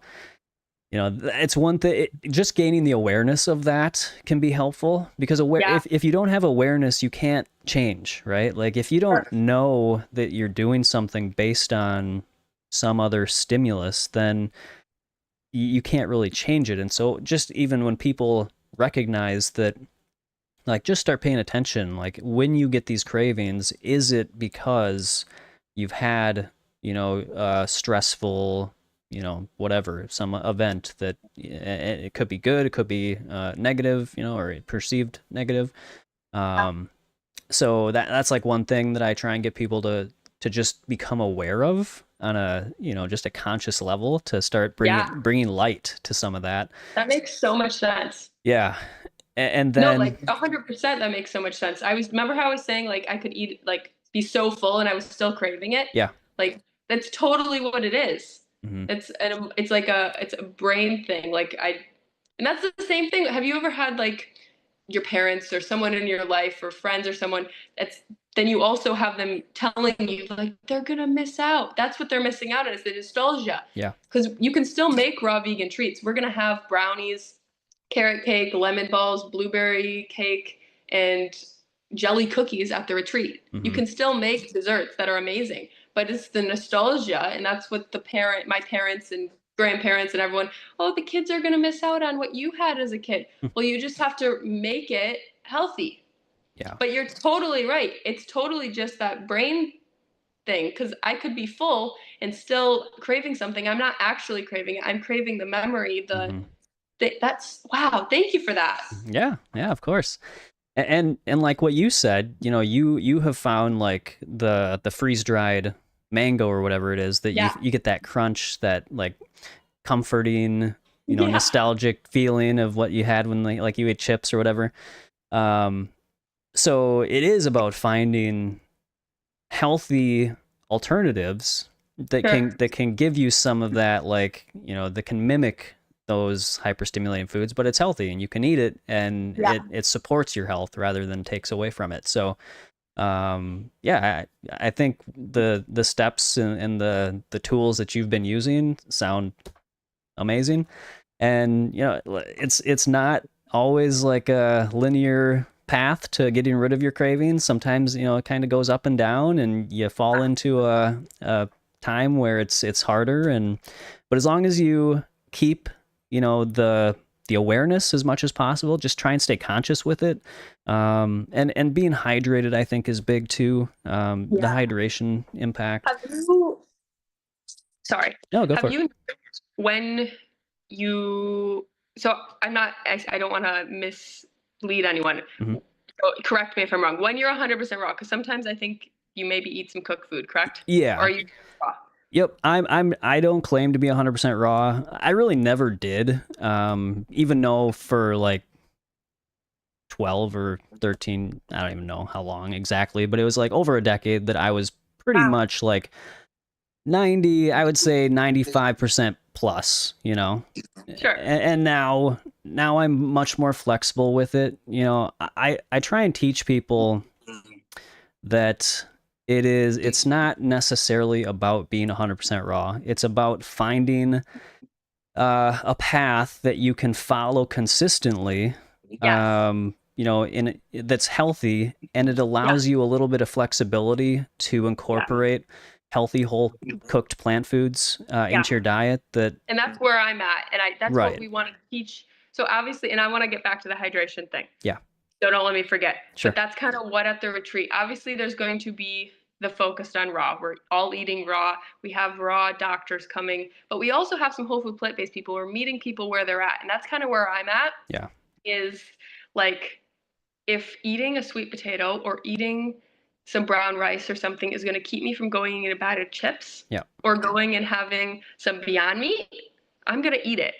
it's one thing, just gaining the awareness of that can be helpful, because if you don't have awareness, you can't change, right? Like, if you don't know that you're doing something based on some other stimulus, then you can't really change it. And so just even when people recognize that, like, just start paying attention, like, when you get these cravings, is it because you've had, stressful, whatever, some event that it could be good, it could be negative, or perceived negative. So that's like one thing that I try and get people to just become aware of on a, just a conscious level, to start bringing light to some of that. That makes so much sense. Yeah. And then, no, like 100%, that makes so much sense. Remember how I was saying, like, I could eat, like, be so full and I was still craving it. Yeah. Like, that's totally what it is. Mm-hmm. It's like it's a brain thing. Like, and that's the same thing. Have you ever had like your parents or someone in your life or friends or someone then you also have them telling you, like, they're gonna miss out. That's what they're missing out on, is the nostalgia. Yeah. Because you can still make raw vegan treats. We're gonna have brownies, carrot cake, lemon balls, blueberry cake, and jelly cookies at the retreat. You can still make desserts that are amazing, but it's the nostalgia, and that's what my parents and grandparents and everyone, oh, the kids are going to miss out on what you had as a kid. Well, you just have to make it healthy. Yeah. But you're totally right. It's totally just that brain thing, because I could be full and still craving something. I'm not actually craving it. I'm craving the memory, that's wow. Thank you for that. Yeah, of course. And like what you said, you have found like the freeze dried mango or whatever it is that you get that crunch, that like comforting, nostalgic feeling of what you had when like you ate chips or whatever. So it is about finding healthy alternatives that can give you some of that, like, that can mimic those hyperstimulating foods, but it's healthy and you can eat it, and Yeah. it supports your health rather than takes away from it. So yeah, I think the steps and the tools that you've been using sound amazing. And it's not always like a linear path to getting rid of your cravings. Sometimes it kind of goes up and down, and you fall into a time where it's harder. And but as long as you keep the awareness as much as possible, just try and stay conscious with it. And being hydrated, I think, is big too. The hydration impact. Have you, sorry, No, go have for it. you, when you, so I don't want to mislead anyone. Mhm. So correct me if I'm wrong. When you're 100% raw, because sometimes I think you maybe eat some cooked food, correct? Yeah. Or are you raw? Yep, I don't claim to be 100% raw. I really never did. Even though for like 12 or 13, I don't even know how long exactly, but it was like over a decade that I was pretty Wow. much like I would say 95% plus, Sure. And now I'm much more flexible with it. I try and teach people that it's not necessarily about being 100% raw. It's about finding a path that you can follow consistently, Yes. that's healthy, and it allows you a little bit of flexibility to incorporate healthy whole cooked plant foods into your diet. And that's where I'm at. And that's what Right. we want to teach. So obviously, and I want to get back to the hydration thing. Yeah. So don't let me forget. Sure. But that's kind of what at the retreat. Obviously, there's going to be the focused on raw. We're all eating raw. We have raw doctors coming, but we also have some whole food plant-based people. We're meeting people where they're at. And that's kind of where I'm at. Yeah. Is like, if eating a sweet potato or eating some brown rice or something is going to keep me from going in a bag of chips, Yeah. or going and having some Beyond Meat, I'm going to eat it.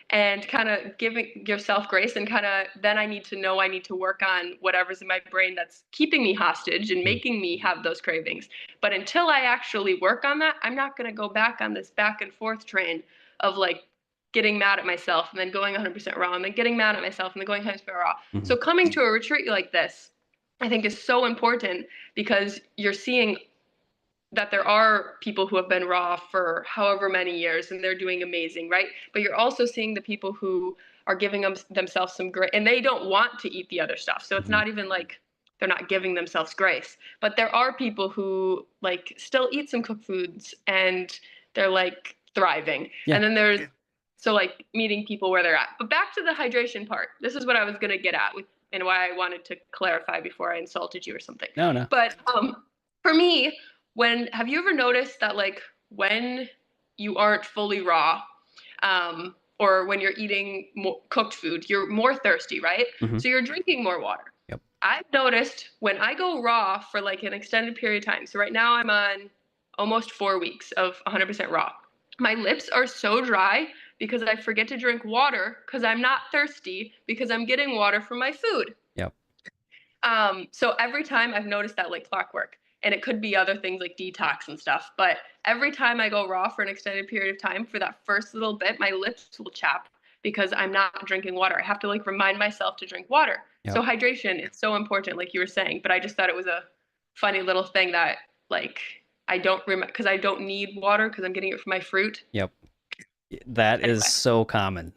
And kind of giving yourself grace, and kind of then I need to work on whatever's in my brain that's keeping me hostage and making me have those cravings. But until I actually work on that, I'm not going to go back on this back and forth train of like getting mad at myself and then going 100% raw and then getting mad at myself and then going 100% raw. Mhm. So coming to a retreat like this, I think, is so important, because you're seeing that there are people who have been raw for however many years and they're doing amazing, right? But you're also seeing the people who are giving themselves some grace, and they don't want to eat the other stuff. So it's not even like they're not giving themselves grace. But there are people who like still eat some cooked foods and they're like thriving. Yeah. And then there's, so like meeting people where they're at. But back to the hydration part. This is what I was going to get at with, and why I wanted to clarify before I insulted you or something. No. But for me, have you ever noticed that like when you aren't fully raw, or when you're eating more cooked food, you're more thirsty, right? Mhm. So you're drinking more water. Yep. I've noticed when I go raw for like an extended period of time. So right now I'm on almost 4 weeks of 100% raw. My lips are so dry because I forget to drink water because I'm not thirsty, because I'm getting water from my food. Yep. So every time I've noticed that like clockwork, and it could be other things like detox and stuff, but every time I go raw for an extended period of time, for that first little bit, my lips will chap because I'm not drinking water. I have to like remind myself to drink water. Yep. So hydration is so important, like you were saying, but I just thought it was a funny little thing that like I don't remember, because I don't need water because I'm getting it from my fruit. Yep. That is so common.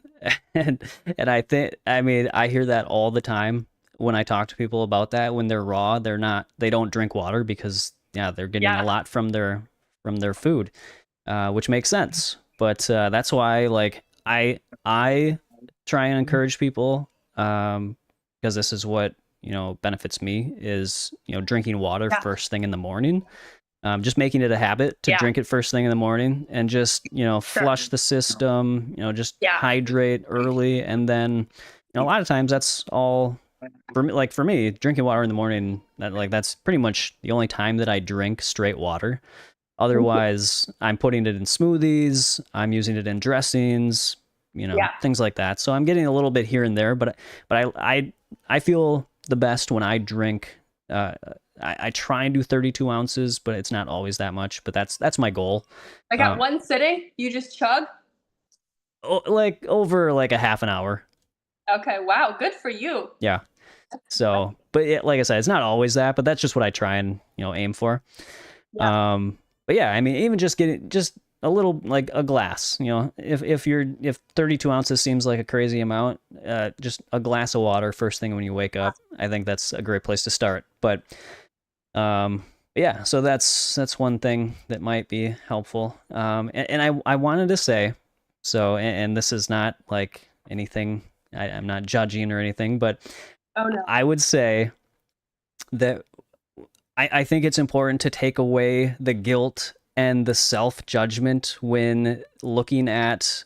and I hear that all the time when I talk to people about that. When they're raw, they don't drink water because they're getting a lot from their food, which makes sense. But that's why like I try and encourage people, because this is what benefits me, is drinking water first thing in the morning. Just making it a habit to drink it first thing in the morning, and just flush the system, just hydrate early. And then a lot of times that's all for me. Like for me, drinking water in the morning, that's pretty much the only time that I drink straight water. Otherwise, I'm putting it in smoothies, I'm using it in dressings, things like that. So I'm getting a little bit here and there, but I feel the best when I drink. I try and do 32 ounces, but it's not always that much. But that's my goal. I got one sitting. You just chug. like over like a half an hour. Okay, wow, good for you. Yeah. So, but like I said, it's not always that, but that's just what I try and aim for. Yeah. But yeah, I mean, even just getting just a little like a glass, if 32 ounces seems like a crazy amount, just a glass of water first thing when you wake up, I think that's a great place to start. But um, yeah, so that's one thing that might be helpful. And I wanted to say, so, and this is not like anything, I'm not judging or anything, but Oh no. I would say that I think it's important to take away the guilt and the self judgment when looking at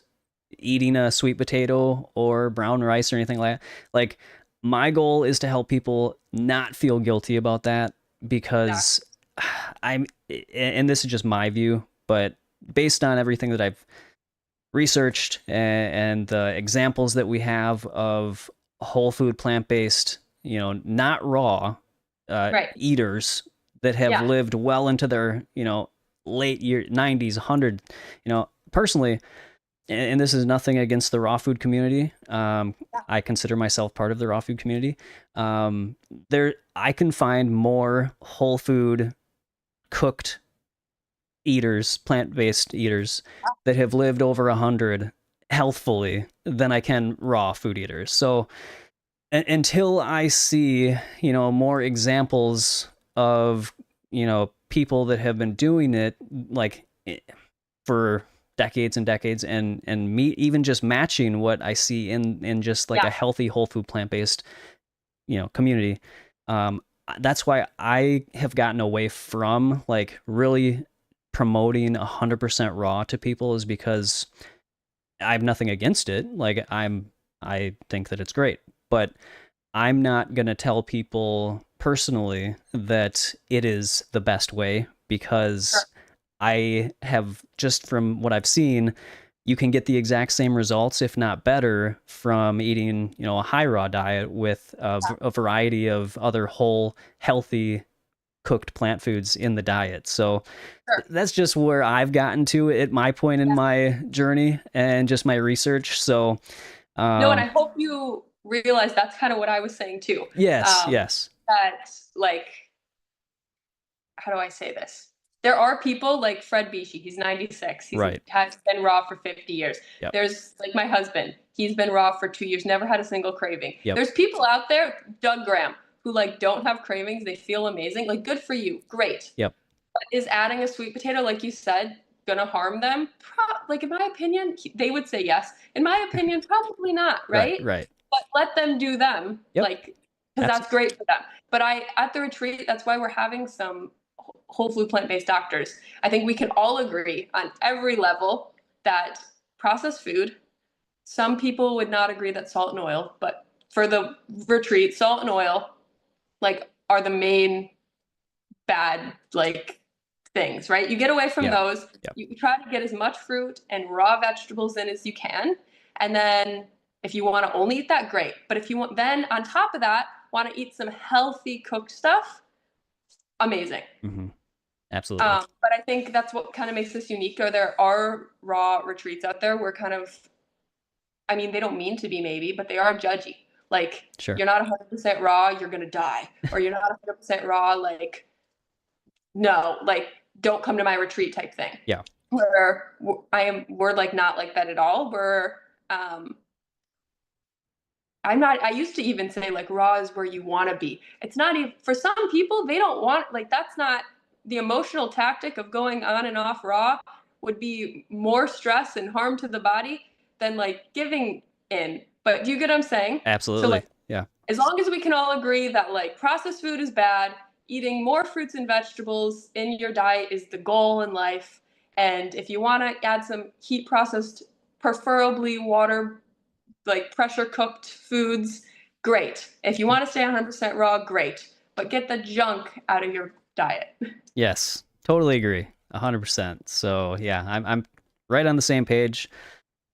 eating a sweet potato or brown rice or anything like that. Like, my goal is to help people not feel guilty about that because Exactly. I'm, and this is just my view, but based on everything that I've researched and the examples that we have of whole food plant based, not raw Right. eaters that have Yeah. lived well into their late year 90s 100, personally, and this is nothing against the raw food community. I consider myself part of the raw food community. There I can find more whole food cooked eaters, plant-based eaters that have lived over 100 healthfully than I can raw food eaters. So until I see, more examples of, people that have been doing it like for decades and decades and me even just matching what I see in just like Yeah. a healthy whole food plant-based, community. Um, that's why I have gotten away from like really promoting 100% raw to people, is because I have nothing against it. Like, I think that it's great, but I'm not going to tell people personally that it is the best way, Sure. because I have, just from what I've seen, you can get the exact same results, if not better, from eating, a high raw diet with a variety of other whole, healthy, cooked plant foods in the diet. So Sure. that's just where I've gotten to at my point in Yeah. my journey and just my research. So, No, and I um, hope you realize that's kind of what I was saying too. yes, Um, yes, that like, how do I say this? There are people like Fred Bishi. He's 96. He's right. has been raw for 50 years. Yep, There's like my husband. He's been raw for 2 years, never had a single craving. yep, There's people out there, Doug Graham, who like don't have cravings. They feel amazing. Like, good for you. Great. yep. Is adding a sweet potato, like you said, gonna harm them? Like, in my opinion, they would say yes. In my opinion, probably not, Right, right? right. But let them do them, Yep. like, because Abs- that's great for them. But at the retreat, that's why we're having some whole food plant-based doctors. I think we can all agree on every level that processed food, some people would not agree that salt and oil, but for the retreat, salt and oil, like, are the main bad, like, things, right? You get away from yeah, those. yep, You try to get as much fruit and raw vegetables in as you can. And then if you want to only eat that, great. But if you want, then on top of that, want to eat some healthy cooked stuff, amazing. hmm, absolutely. But I think that's what kind of makes this unique. Or there are raw retreats out there where kind of, I mean, they don't mean to be maybe, but they are judgy. Like, Sure. you're not 100% raw, you're going to die. Or you're not 100% raw, like, no, like, don't come to my retreat type thing. Yeah. Where we're like not like that at all. Um, I'm not, I used to even say like raw is where you want to be. It's not even, for some people, they don't want, like, that's not the emotional tactic of going on and off raw would be more stress and harm to the body than like giving in. But do you get what I'm saying? So Absolutely. like, Yeah. as long as we can all agree that like processed food is bad, eating more fruits and vegetables in your diet is the goal in life. And if you want to add some heat processed, preferably water, like pressure cooked foods, great. If you want to stay 100% raw, great. But get the junk out of your diet. Yes. Totally agree. 100%. So yeah, I'm right on the same page,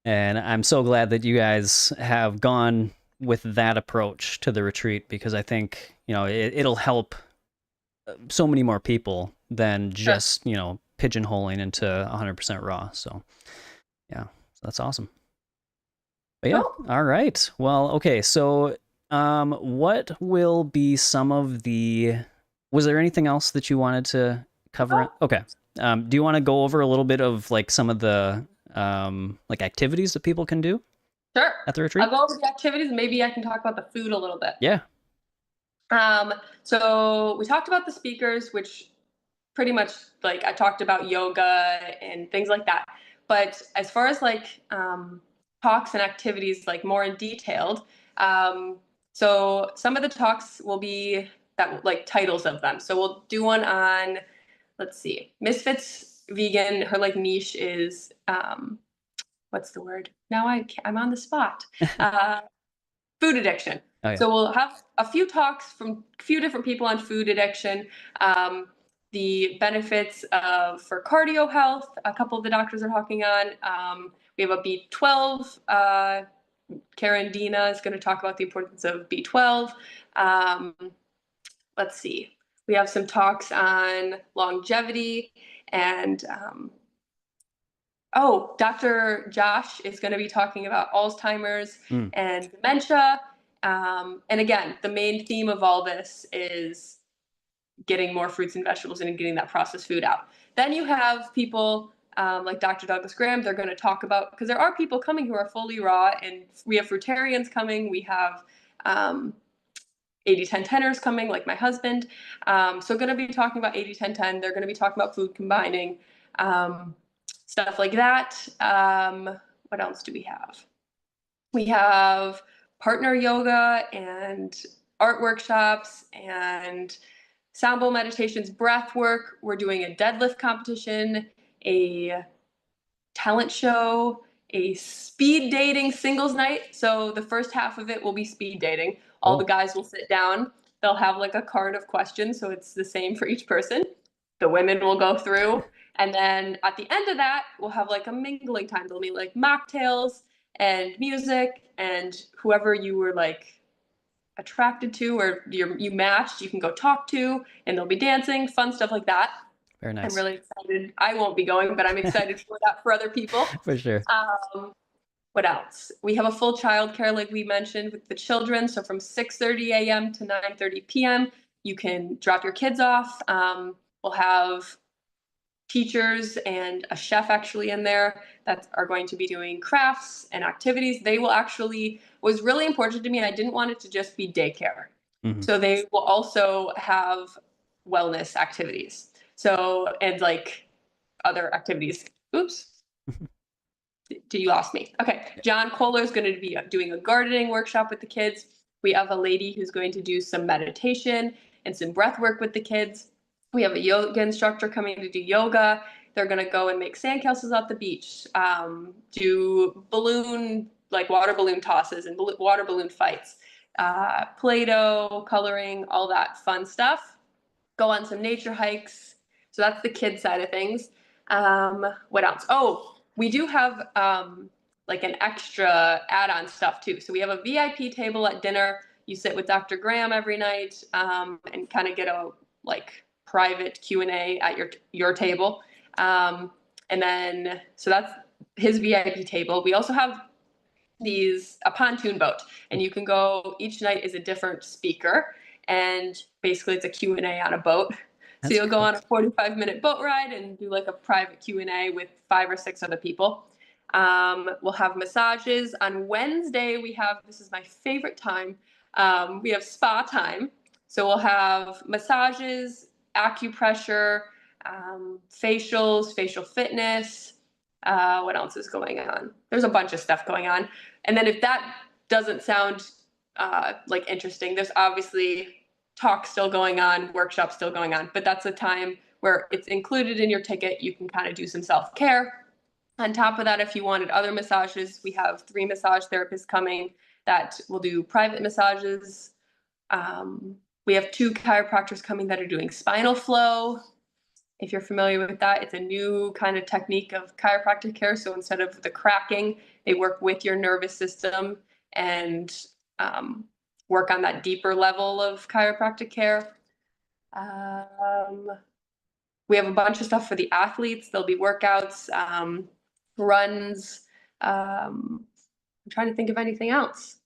and I'm so glad that you guys have gone with that approach to the retreat, because I think it'll help so many more people than Sure. just pigeonholing into 100% raw. So yeah, so that's awesome. But yeah, Cool. all right. Well, okay. So, what will be some of the? Was there anything else that you wanted to cover? Oh, Okay. Do you want to go over a little bit of like some of the like activities that people can do sure. at the I'll retreat? go over the activities. Maybe I can talk about the food a little bit. Yeah. Um, so we talked about the speakers, which pretty much like I talked about yoga and things like that. But as far as like talks and activities, like more in detailed, um, so some of the talks will be that like titles of them. So we'll do one on, let's see, Misfits Vegan. Her like niche is what's the word? Now I'm on the spot. Uh, Food addiction. Oh yeah. So we'll have a few talks from a few different people on food addiction, um, the benefits of for cardio health. A couple of the doctors are talking on. We have a B12. Karen Dina is going to talk about the importance of B12. Um, let's see. We have some talks on longevity and oh, Dr. Josh is going to be talking about Alzheimer's Mm. and dementia. And again, the main theme of all this is getting more fruits and vegetables and getting that processed food out. Then you have people like Dr. Douglas Graham. They're going to talk about, because there are people coming who are fully raw, and we have fruitarians coming. We have 80-10-10ers coming, like my husband. So going to be talking about 80-10-10. They're going to be talking about food combining. Stuff like that. What else do we have? We have partner yoga and art workshops and sound bowl meditations, breath work. We're doing a deadlift competition, a talent show, a speed dating singles night. So the first half of it will be speed dating. All the Cool. guys will sit down. They'll have like a card of questions, so it's the same for each person. The women will go through, and then at the end of that, we'll have like a mingling time. There'll be like mocktails and music, and whoever you were like attracted to or you matched, you can go talk to, and there'll be dancing, fun stuff like that. Very I'm nice. really excited. I won't be going, but I'm excited for that for other people. For sure. Um, what else? We have a full childcare, like we mentioned, with the children. So from 6:30 a.m. to 9:30 p.m., you can drop your kids off. We'll have teachers and a chef actually in there that are going to be doing crafts and activities. They will actually, was really important to me. I didn't want it to just be daycare. Hmm. So they will also have wellness activities. So, and like other activities. Oops. You lost me. Okay. John Kohler is going to be doing a gardening workshop with the kids. We have a lady who's going to do some meditation and some breath work with the kids. We have a yoga instructor coming to do yoga. They're going to go and make sandcastles at the beach, do balloon, like water balloon tosses and water balloon fights, Play-Doh, coloring, all that fun stuff. Go on some nature hikes. So that's the kid side of things. What else? Oh, we do have like an extra add-on stuff too. So we have a VIP table at dinner. You sit with Dr. Graham every night and kind of get a like private Q&A at your table. And then so that's his VIP table. We also have a pontoon boat, and you can go, each night is a different speaker, and basically it's a Q&A on a boat. So That's you'll go cool. on a 45-minute boat ride and do like a private Q&A with 5 or 6 other people. We'll have massages on Wednesday. We have, this is my favorite time, we have spa time. So we'll have massages, acupressure, facials, facial fitness. What else is going on? There's a bunch of stuff going on. And then if that doesn't sound like interesting, there's obviously talk still going on, workshop still going on, but that's a time where it's included in your ticket. You can kind of do some self-care. On top of that, if you wanted other massages, we have 3 massage therapists coming that will do private massages. We have 2 chiropractors coming that are doing spinal flow. If you're familiar with that, it's a new kind of technique of chiropractic care. So instead of the cracking, they work with your nervous system and work on that deeper level of chiropractic care. We have a bunch of stuff for the athletes. There'll be workouts, runs, I'm trying to think of anything else.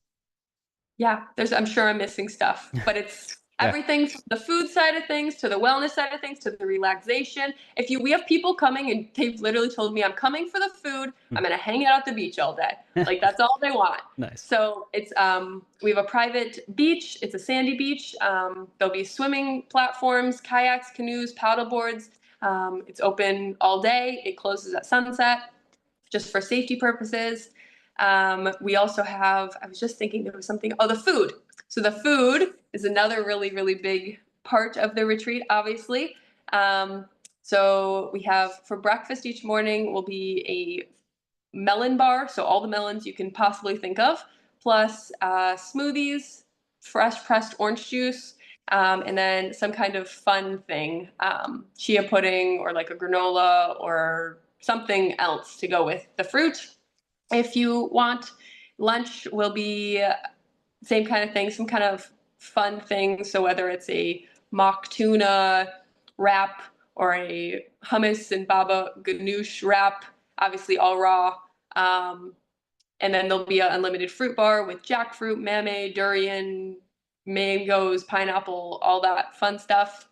Yeah, I'm sure I'm missing stuff, but it's Yeah. everything from the food side of things to the wellness side of things to the relaxation. We have people coming and they've literally told me, I'm coming for the food. I'm going to hang out at the beach all day. Like that's all they want. Nice. So it's, we have a private beach. It's a sandy beach. There'll be swimming platforms, kayaks, canoes, paddle boards. It's open all day. It closes at sunset just for safety purposes. We also have, I was just thinking there was something, the food. So the food is another really, really big part of the retreat, obviously. So we have for breakfast each morning will be a melon bar. So all the melons you can possibly think of, plus smoothies, fresh pressed orange juice, and then some kind of fun thing, chia pudding or like a granola or something else to go with the fruit. If you want, lunch will be same kind of thing, some kind of fun thing. So whether it's a mock tuna wrap or a hummus and baba ganoush wrap, obviously all raw. And then there'll be an unlimited fruit bar with jackfruit, mamey, durian, mangoes, pineapple, all that fun stuff.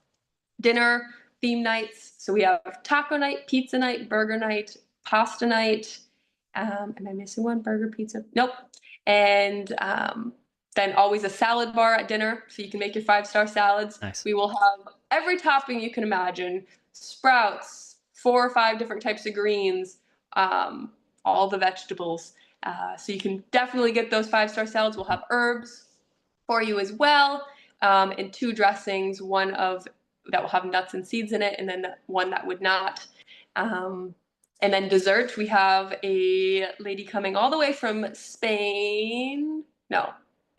Dinner, theme nights. So we have taco night, pizza night, burger night, pasta night. Am I missing one? Burger, pizza? Nope. And then always a salad bar at dinner, so you can make your 5-star salads. Nice. We will have every topping you can imagine, sprouts, 4 or 5 different types of greens, all the vegetables. So you can definitely get those 5-star salads. We'll have herbs for you as well, and 2 dressings, one of that will have nuts and seeds in it, and then one that would not. And then dessert, we have a lady coming all the way from Spain. No,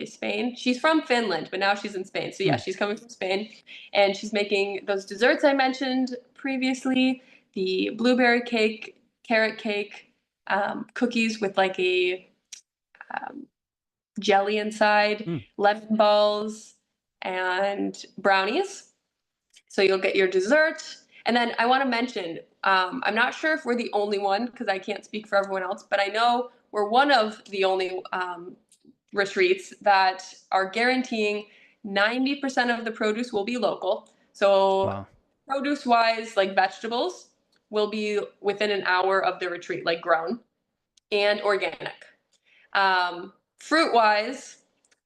Spain. She's from Finland, but now she's in Spain. So yeah, she's coming from Spain, and she's making those desserts I mentioned previously: the blueberry cake, carrot cake, cookies with like a jelly inside, lemon balls, and brownies. So you'll get your dessert. And then I want to mention, I'm not sure if we're the only one because I can't speak for everyone else, but I know we're one of the only retreats that are guaranteeing 90% of the produce will be local. So produce wise, like vegetables, will be within an hour of the retreat, like grown and organic. Fruit wise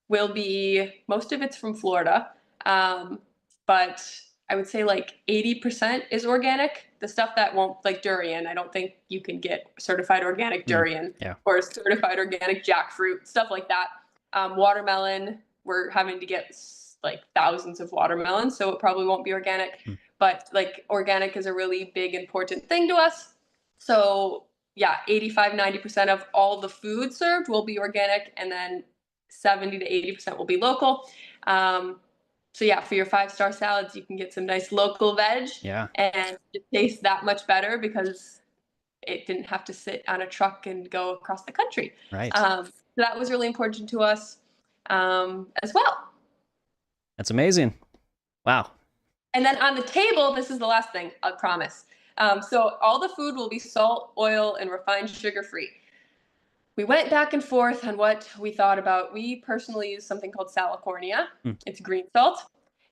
will be, most of it's from Florida, but I would say like 80% is organic. The stuff that won't, like durian, I don't think you can get certified organic durian or certified organic jackfruit, stuff like that. Watermelon, we're having to get like thousands of watermelons, so it probably won't be organic. But like organic is a really big, important thing to us. So yeah, 85-90% of all the food served will be organic, and then 70 to 80% will be local. So yeah, for your 5-star salads, you can get some nice local veg, and it tastes that much better because it didn't have to sit on a truck and go across the country. Right. So that was really important to us as well. That's amazing. Wow. And then on the table, this is the last thing, I promise. So all the food will be salt, oil, and refined sugar free. We went back and forth on what we thought about. We personally use something called salicornia. It's green salt.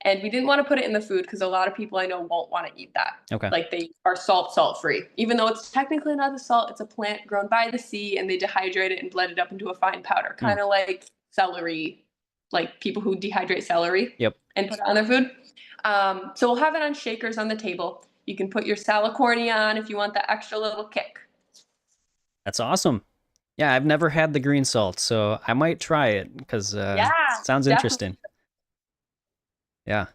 And we didn't want to put it in the food because a lot of people I know won't want to eat that. Okay. Like they are salt free. Even though it's technically not a salt, it's a plant grown by the sea, and they dehydrate it and blend it up into a fine powder. Kind of like celery, like people who dehydrate celery and put it on their food. So we'll have it on shakers on the table. You can put your salicornia on if you want that extra little kick. That's awesome. Yeah, I've never had the green salt, so I might try it because it sounds interesting. Yeah,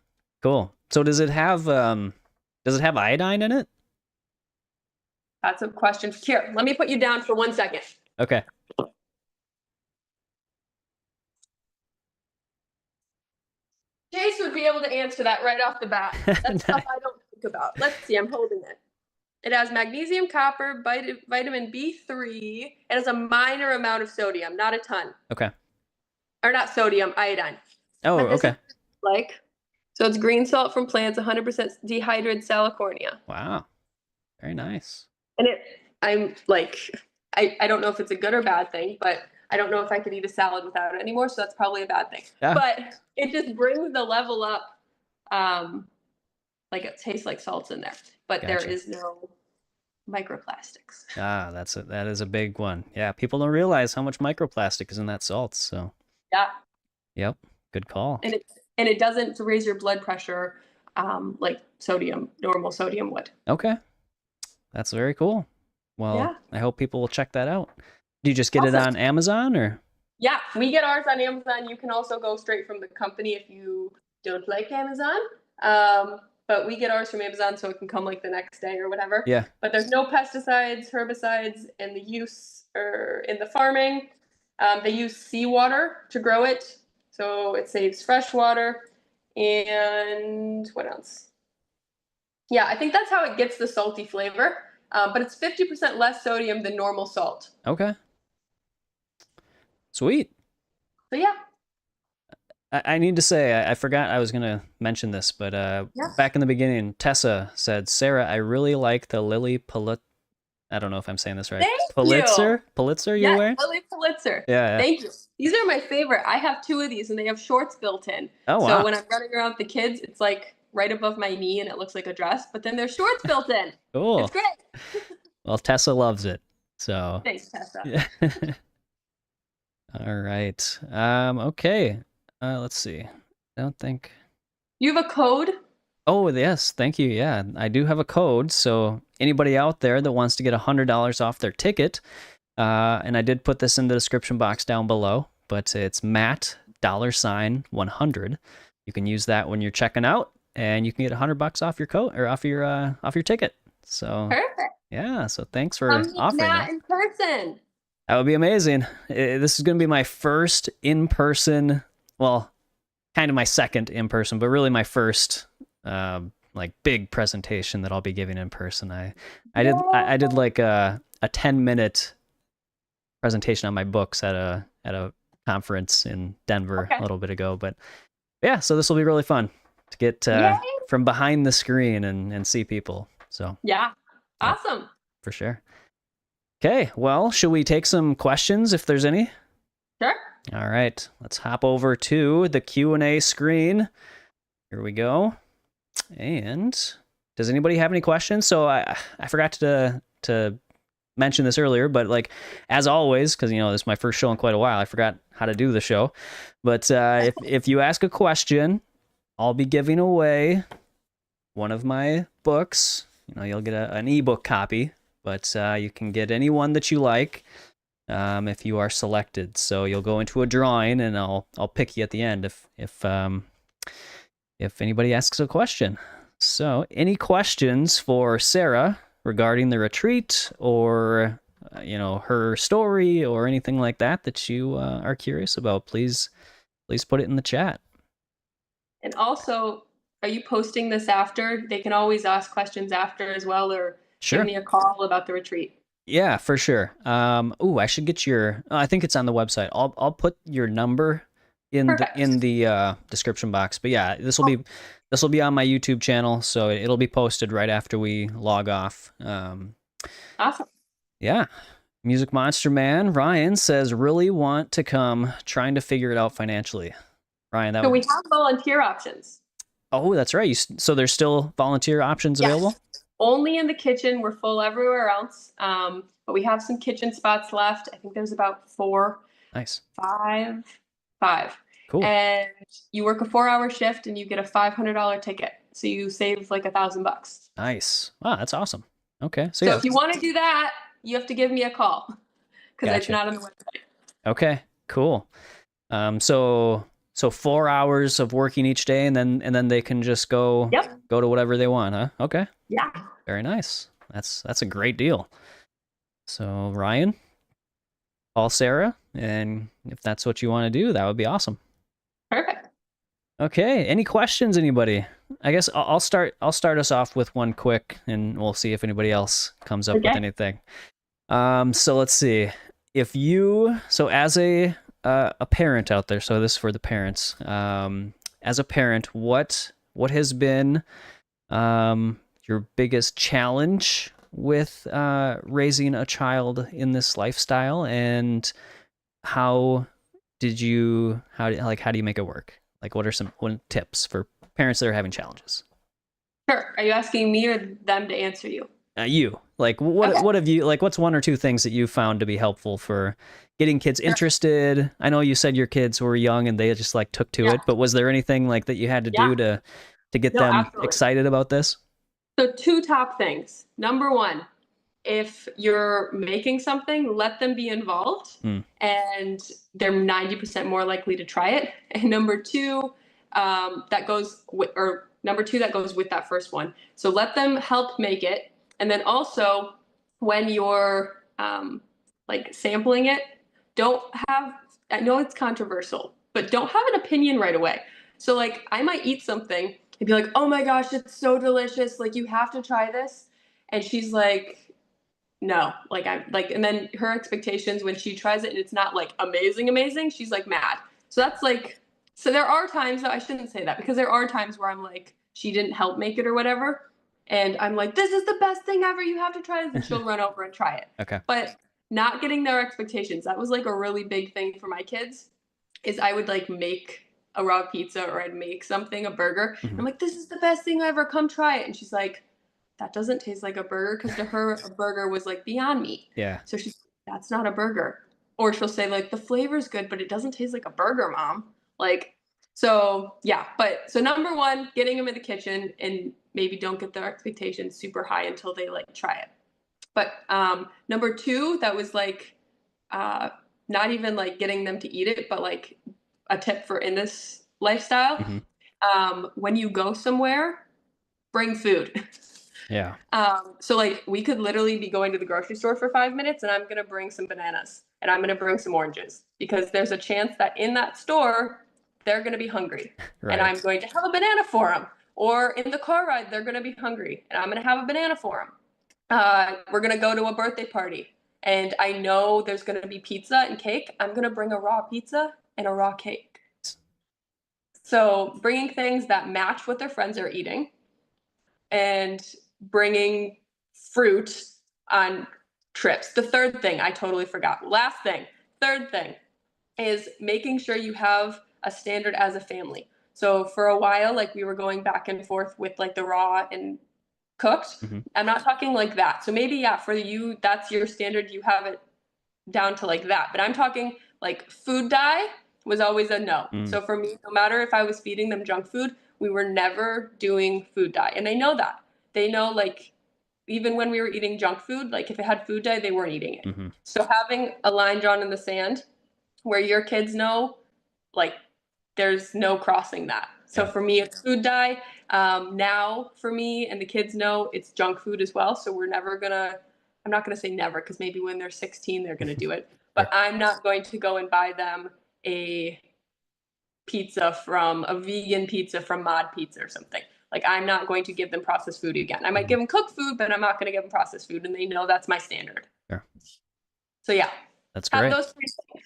cool. So does it have iodine in it? That's a question. Here, let me put you down for 1 second. Okay. Jace would be able to answer that right off the bat. That's stuff I don't think about. Let's see, I'm holding it. It has magnesium, copper, vitamin B3. It has a minor amount of sodium, not a ton. Okay. Or not sodium, iodine. Oh, okay. So it's green salt from plants, 100% dehydrated salicornia. Wow. Very nice. And I'm like, I don't know if it's a good or bad thing, but I don't know if I could eat a salad without it anymore, so that's probably a bad thing. Yeah. But it just brings the level up. Like it tastes like salt's in there, but there Gotcha. is no microplastics. That is a big one. Yeah, people don't realize how much microplastic is in that salt. So, Yeah, yep, good call. and it doesn't raise your blood pressure like normal sodium would. Okay, that's very cool. Well, Yeah. I hope people will check that out. Do you just get it Awesome. on Amazon or? Yeah, we get ours on Amazon. You can also go straight from the company if you don't like Amazon. But we get ours from Amazon, so it can come like the next day or whatever. Yeah. But there's no pesticides, herbicides in the use or in the farming. They use seawater to grow it, so it saves fresh water. And what else? Yeah, I think that's how it gets the salty flavor. But it's 50% less sodium than normal salt. Okay. Sweet. So yeah. I need to say, I forgot I was going to mention this, but back in the beginning, Tessa said, Sarah, I really like the Lily Pulitzer. I don't know if I'm saying this right. Thank Pulitzer? you. Pulitzer you're wearing? Lily Pulitzer. Yeah. Thank you. These are my favorite. I have 2 of these, and they have shorts built in. Oh, wow. So when I'm running around with the kids, it's like right above my knee, and it looks like a dress, but then there's shorts built in. Cool. It's great. Well, Tessa loves it. So. Thanks, Tessa. Yeah. All right. Okay. Let's see. I don't think. You have a code? Oh, yes. Thank you. Yeah, I do have a code. So anybody out there that wants to get $100 off their ticket, and I did put this in the description box down below, but it's Matt $100. You can use that when you're checking out, and you can get $100 off your coat or off your ticket. So Perfect. Yeah. So thanks for Come meet offering Matt that. in person. That would be amazing. This is going to be my first in-person, well, kind of my second in-person, but really my first like big presentation that I'll be giving in person. I did like a 10-minute presentation on my books at a conference in Denver a little bit ago, but yeah, so this will be really fun to get from behind the screen and see people. So yeah, awesome. For sure. Okay, well, should we take some questions if there's any? Sure. All right, let's hop over to the Q&A screen. Here we go. And does anybody have any questions? So I forgot to mention this earlier, but like as always, because this is my first show in quite a while, I forgot how to do the show. But if you ask a question, I'll be giving away one of my books. You'll get an ebook copy, but you can get any one that you like. If you are selected, so you'll go into a drawing, and I'll pick you at the end if anybody asks a question. So, any questions for Sarah regarding the retreat, or her story, or anything like that you are curious about? Please put it in the chat. And also, are you posting this after? They can always ask questions after as well, or give me a call about the retreat. Yeah, for sure. I should get your. I think it's on the website. I'll put your number in the description box. But yeah, this will be on my YouTube channel, so it'll be posted right after we log off. Awesome. Yeah, Music Monster Man Ryan says, really want to come, trying to figure it out financially. Ryan, we have volunteer options. Oh, that's right. So there's still volunteer options available? Only in the kitchen. We're full everywhere else. But we have some kitchen spots left. I think there's about 4. Nice. 5. Cool. And you work a 4-hour shift and you get a $500 ticket. So you save like $1,000. Nice. Wow, that's awesome. Okay. So if you want to do that, you have to give me a call because it's not on the website. Okay, cool. So 4 hours of working each day, and then they can just go to whatever they want, huh? Okay. Yeah. Very nice. That's a great deal. So Ryan, call Sarah, and if that's what you want to do, that would be awesome. Perfect. Okay. Any questions, anybody? I guess I'll start us off with one quick, and we'll see if anybody else comes up with anything. So let's see. As a parent out there, so this is for the parents. As a parent, what has been your biggest challenge with raising a child in this lifestyle, and how how do you make it work? Like, what are some tips for parents that are having challenges? Sure. Are you asking me or them to answer you? You like Okay. what have you like? What's one or two things that you found to be helpful for getting kids Sure. interested? I know you said your kids were young and they just like took to Yeah. it, but was there anything like that you had to Yeah. do to get No, them absolutely. excited about this? So, two top things. Number one, if you're making something, let them be involved, Mm, and they're 90% more likely to try it. And number two, number two, that goes with that first one. So let them help make it. And then also, when you're like sampling it, don't have, I know it's controversial, but don't have an opinion right away. So, like, I might eat something and be like, oh my gosh, it's so delicious. Like, you have to try this. And she's like, no, like I'm like, and then her expectations when she tries it and it's not like amazing, she's like mad. So that's like, so there are times that I shouldn't say that because there are times where I'm like, she didn't help make it or whatever. And I'm like, this is the best thing ever. You have to try this. And she'll run over and try it. okay. But not getting their expectations. That was like a really big thing for my kids is I would like make a raw pizza or I'd make something, a burger. And Hmm. I'm like, this is the best thing ever. Come try it. And she's like, that doesn't taste like a burger because to her a burger was like Beyond Meat. Yeah. So she's that's not a burger. Or she'll say like the flavor's good, but it doesn't taste like a burger, mom. Like so yeah, but so number one, getting them in the kitchen and maybe don't get their expectations super high until they like try it. But number two, that was like uh not even like getting them to eat it, but like a tip for in this lifestyle. Hmm. When you go somewhere, bring food. Yeah. So like we could literally be going to the grocery store for 5 minutes and I'm gonna bring some bananas and I'm gonna bring some oranges because there's a chance that in that store they're gonna be hungry and Right. I'm going to have a banana for them. Or in the car ride, they're gonna be hungry and I'm gonna have a banana for them. We're gonna go to a birthday party and I know there's gonna be pizza and cake. I'm gonna bring a raw pizza and a raw cake. So bringing things that match what their friends are eating and bringing fruit on trips. The third thing I totally forgot. Last thing, third thing is making sure you have a standard as a family. So for a while, like we were going back and forth with like the raw and cooked. Hmm. I'm not talking like that. So maybe, yeah, for you, that's your standard. You have it down to like that. But I'm talking like food dye was always a no. Mm. So for me, no matter if I was feeding them junk food, we were never doing food dye. And they know that. They know like even when we were eating junk food, like if it had food dye, they weren't eating it. Hmm. So having a line drawn in the sand where your kids know like there's no crossing that. So Yeah. for me, it's food dye. Now for me and the kids know it's junk food as well. So we're never gonna, I'm not gonna say never because maybe when they're 16, they're gonna do it. But Sure. I'm not going to go and buy them a a vegan pizza from Mod Pizza or something. Like I'm not going to give them processed food again. I might Mhm. give them cooked food, but I'm not going to give them processed food, and they know that's my standard. Sure. So yeah, That's have great. those three things.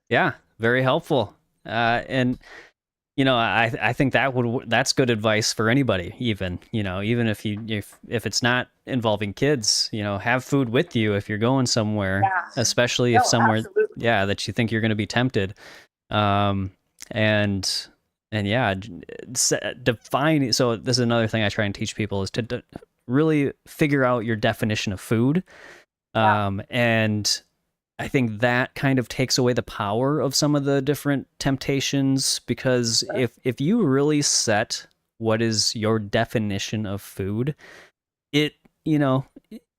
Yeah, very helpful. And I think that's good advice for anybody. Even even if it's not involving kids, have food with you if you're going somewhere, Yeah. especially if No, somewhere, absolutely. yeah, that you think you're going to be tempted. Um, and yeah, define. So this is another thing I try and teach people is to really figure out your definition of food. Yeah. And I think that kind of takes away the power of some of the different temptations because Sure. if you really set what is your definition of food, it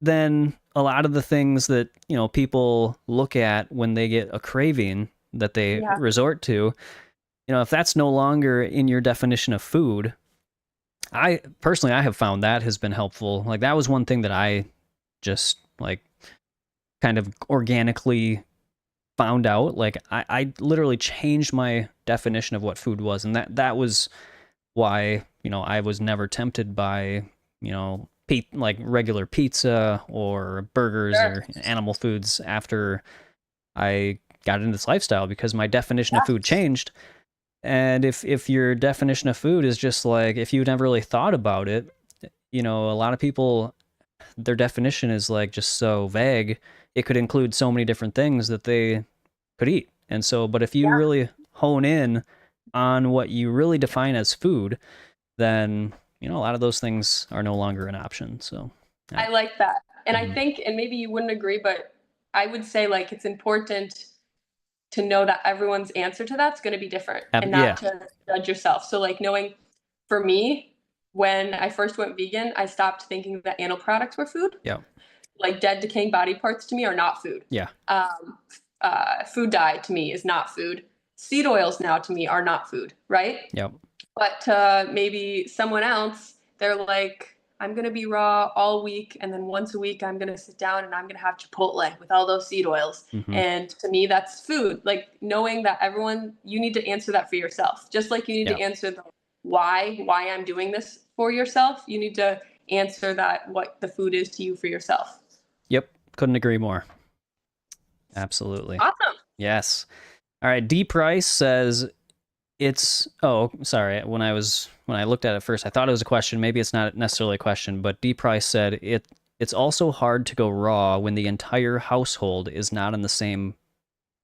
then a lot of the things that people look at when they get a craving that they Yeah. resort to, if that's no longer in your definition of food, I personally I have found that has been helpful. Like that was one thing that I just like kind of organically found out. Like I literally changed my definition of what food was, and that was why I was never tempted by like regular pizza or burgers Sure. or animal foods after I got into this lifestyle because my definition of Yeah. food changed. And if your definition of food is just like if you never really thought about it, a lot of people their definition is like just so vague. It could include so many different things that they could eat. And so, but if you Yeah. really hone in on what you really define as food, then, you know, a lot of those things are no longer an option. So, yeah. I like that. And I Mhm. think, and maybe you wouldn't agree, but I would say like it's important to know that everyone's answer to that's going to be different and not Yeah. to judge yourself. So like knowing for me, when I first went vegan, I stopped thinking that animal products were food. Yeah. Like dead decaying body parts to me are not food. Yeah. Food dye to me is not food. Seed oils now to me are not food, right? Yep. But maybe someone else, they're like, I'm gonna be raw all week, and then once a week I'm gonna sit down and I'm gonna have Chipotle with all those seed oils. Mm-hmm. And to me, that's food. Like knowing that everyone, you need to answer that for yourself. Just like you need Yeah. to answer the why I'm doing this for yourself. You need to answer that what the food is to you for yourself. Yep. Couldn't agree more. Absolutely. Awesome. Yes. All right. D Price says it's, oh, sorry. When I looked at it first, I thought it was a question. Maybe it's not necessarily a question, but D Price said it's also hard to go raw when the entire household is not on the same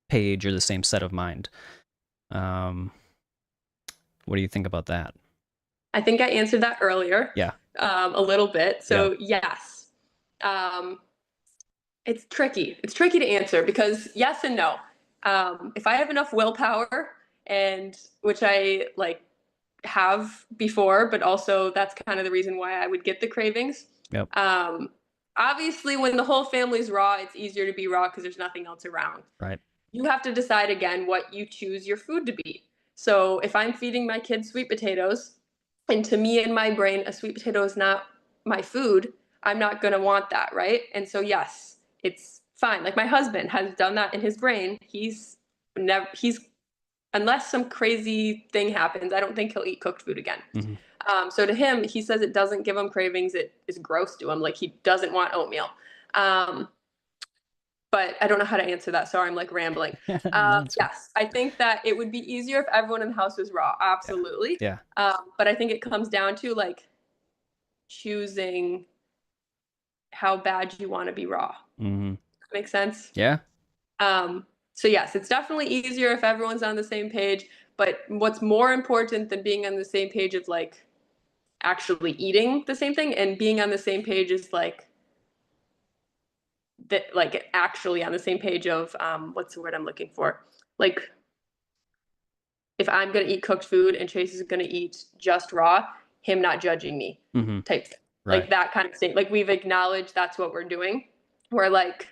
page or the same set of mind. What do you think about that? I think I answered that earlier. Yeah. A little bit. So yes. It's tricky. It's tricky to answer because yes and no. If I have enough willpower, and which I like have before, but also that's kind of the reason why I would get the cravings. Yep. Obviously, when the whole family's raw, it's easier to be raw because there's nothing else around. Right. You have to decide again what you choose your food to be. So if I'm feeding my kids sweet potatoes, and to me in my brain, a sweet potato is not my food, I'm not going to want that, right? And so, yes, it's fine. Like my husband has done that in his brain. He's unless some crazy thing happens, I don't think he'll eat cooked food again. Mm-hmm. So to him, he says it doesn't give him cravings. It is gross to him. Like he doesn't want oatmeal. But I don't know how to answer that. Sorry, I'm like rambling. No, yes, I think that it would be easier if everyone in the house was raw. Absolutely. Yeah. But I think it comes down to like choosing how bad you want to be raw. Mm-hmm. Make sense? Yeah. So yes, it's definitely easier if everyone's on the same page. But what's more important than being on the same page of like actually eating the same thing and being on the same page is like that, like actually on the same page of what's the word I'm looking for? Like if I'm gonna eat cooked food and Chase is gonna eat just raw, him not judging me, Mm-hmm. type thing. Right. Like that kind of state. Like we've acknowledged that's what we're doing. We're like,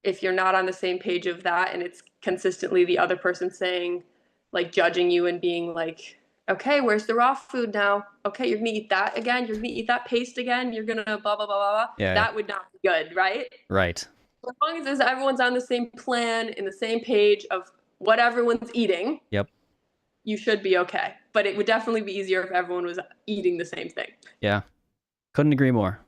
if you're not on the same page of that and it's consistently the other person saying, like judging you and being like, okay, where's the raw food now? Okay, you're gonna eat that again. You're gonna eat that paste again. You're gonna blah, blah, blah, blah, blah. Yeah. That would not be good, right? Right. So as long as everyone's on the same plan, in the same page of what everyone's eating, yep, you should be okay. But it would definitely be easier if everyone was eating the same thing. Yeah. Couldn't agree more.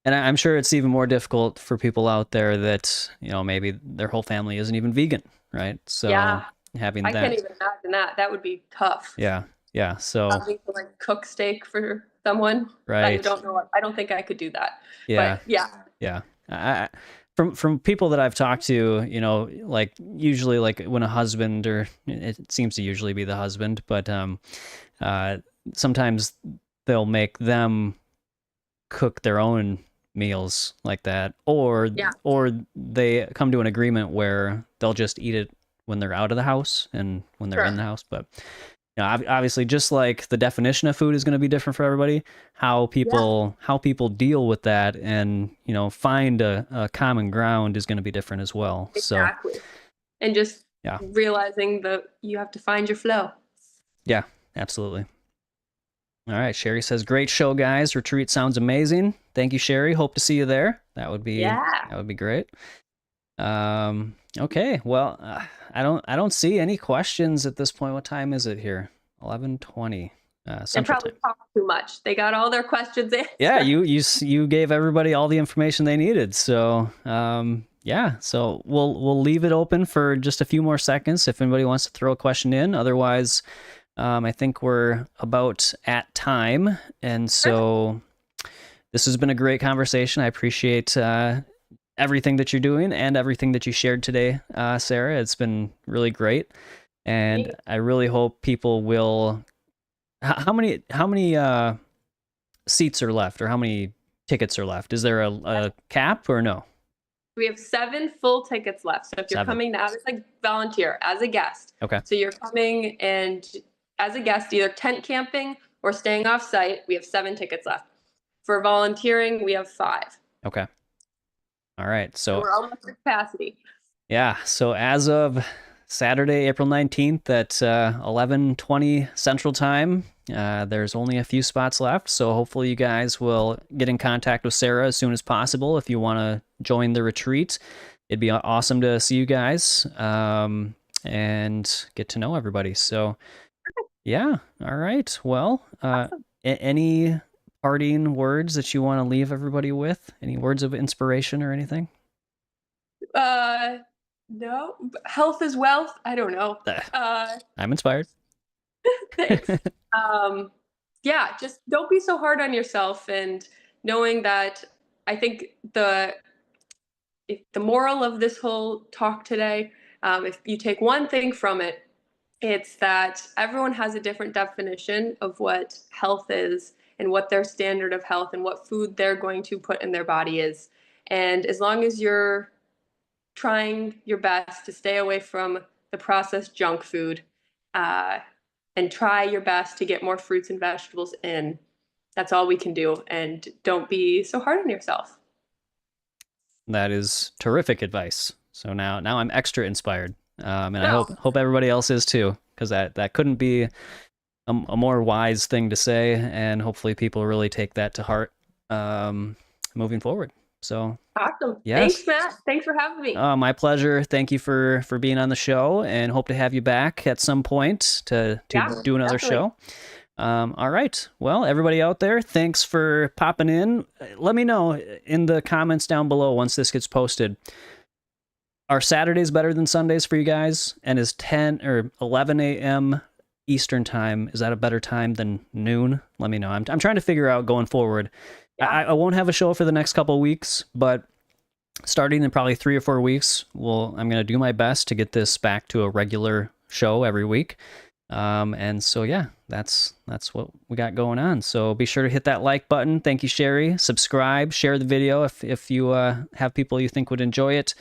And I'm sure it's even more difficult for people out there that, you know, maybe their whole family isn't even vegan, right? So yeah. having I that. can't even imagine that. That would be tough. Yeah. Yeah. So having to like cook steak for someone. Right. I don't know. I don't think I could do that. Yeah. But yeah. Yeah. From people that I've talked to, you know, like usually like when a husband, or it seems to usually be the husband, but sometimes they'll make them cook their own meals like that, or they come to an agreement where they'll just eat it when they're out of the house and when they're in the house. But you know, obviously, just like the definition of food is going to be different for everybody, how people deal with that and, you know, find a common ground is going to be different as well. Exactly. So, and just realizing that you have to find your flow. Yeah, absolutely. All right, Sherry says, "Great show, guys. Retreat sounds amazing. Thank you, Sherry. Hope to see you there. That would be great." Okay. Well, I don't see any questions at this point. What time is it here? 11:20. They probably talked too much. They got all their questions answered. Yeah, you gave everybody all the information they needed. So yeah. So we'll leave it open for just a few more seconds if anybody wants to throw a question in. Otherwise, I think we're about at time, and so this has been a great conversation. I appreciate everything that you're doing and everything that you shared today, Sarah. It's been really great, and I really hope people will. How many seats are left, or how many tickets are left? Is there a cap or no? We have 7 full tickets left. So if you're 7. coming as like volunteer, as a guest, Okay. so you're coming and as a guest, either tent camping or staying off site, we have 7 tickets left. For volunteering, we have 5. Okay. All right. So So we're almost at capacity. yeah. So as of Saturday, April 19th at 11:20 Central Time, there's only a few spots left. So hopefully you guys will get in contact with Sarah as soon as possible if you want to join the retreat. It'd be awesome to see you guys and get to know everybody. So yeah. All right. Well, Awesome. any parting words that you want to leave everybody with? Any words of inspiration or anything? No, health is wealth. I don't know. I'm inspired. Thanks. Yeah, just don't be so hard on yourself, and knowing that I think the moral of this whole talk today, if you take one thing from it, it's that everyone has a different definition of what health is and what their standard of health and what food they're going to put in their body is. And as long as you're trying your best to stay away from the processed junk food, and try your best to get more fruits and vegetables in, that's all we can do. And don't be so hard on yourself. That is terrific advice. So now I'm extra inspired, and I No. hope everybody else is too, because that couldn't be a more wise thing to say, and hopefully people really take that to heart moving forward. So Awesome. yes. Thanks, Matt. Thanks for having me. My pleasure. Thank you for being on the show, and hope to have you back at some point to do another show. All right. Well, everybody out there, thanks for popping in. Let me know in the comments down below once this gets posted. Are Saturdays better than Sundays for you guys? And is 10 or 11 a.m. Eastern time, is that a better time than noon? Let me know. I'm trying to figure out going forward. Yeah. I won't have a show for the next couple of weeks, but starting in probably 3 or 4 weeks, I'm going to do my best to get this back to a regular show every week. And so, yeah, that's what we got going on. So be sure to hit that like button. Thank you, Sherry. Subscribe, share the video if you have people you think would enjoy it.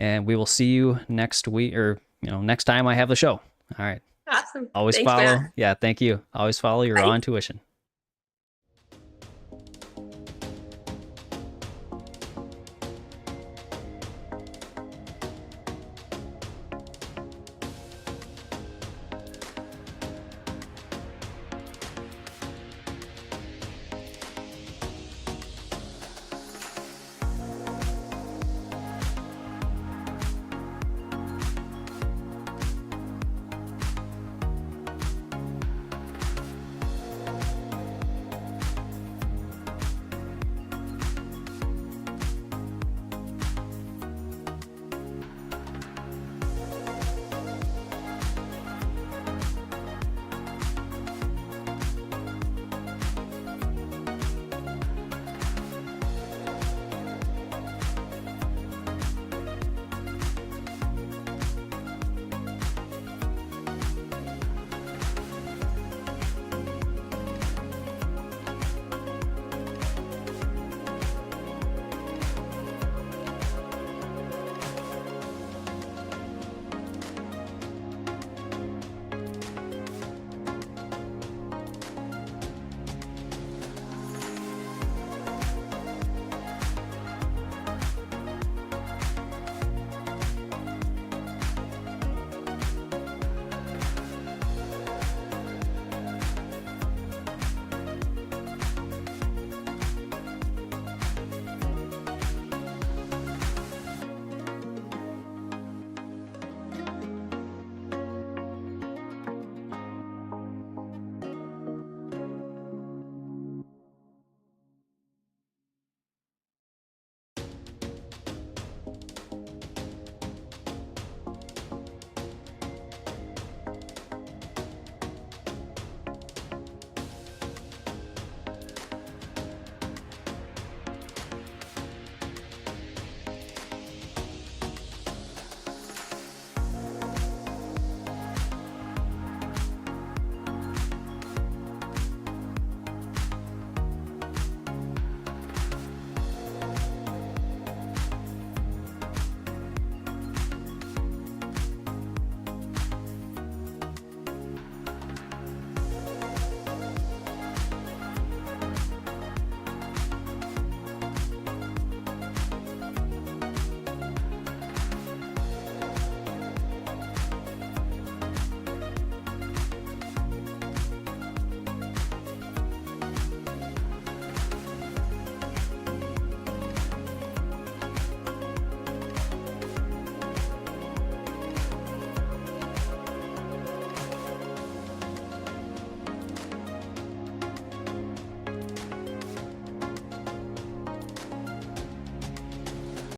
And we will see you next week, or next time I have the show. All right. Awesome. Always Thanks, follow. Matt. Yeah, thank you. Always follow your raw intuition.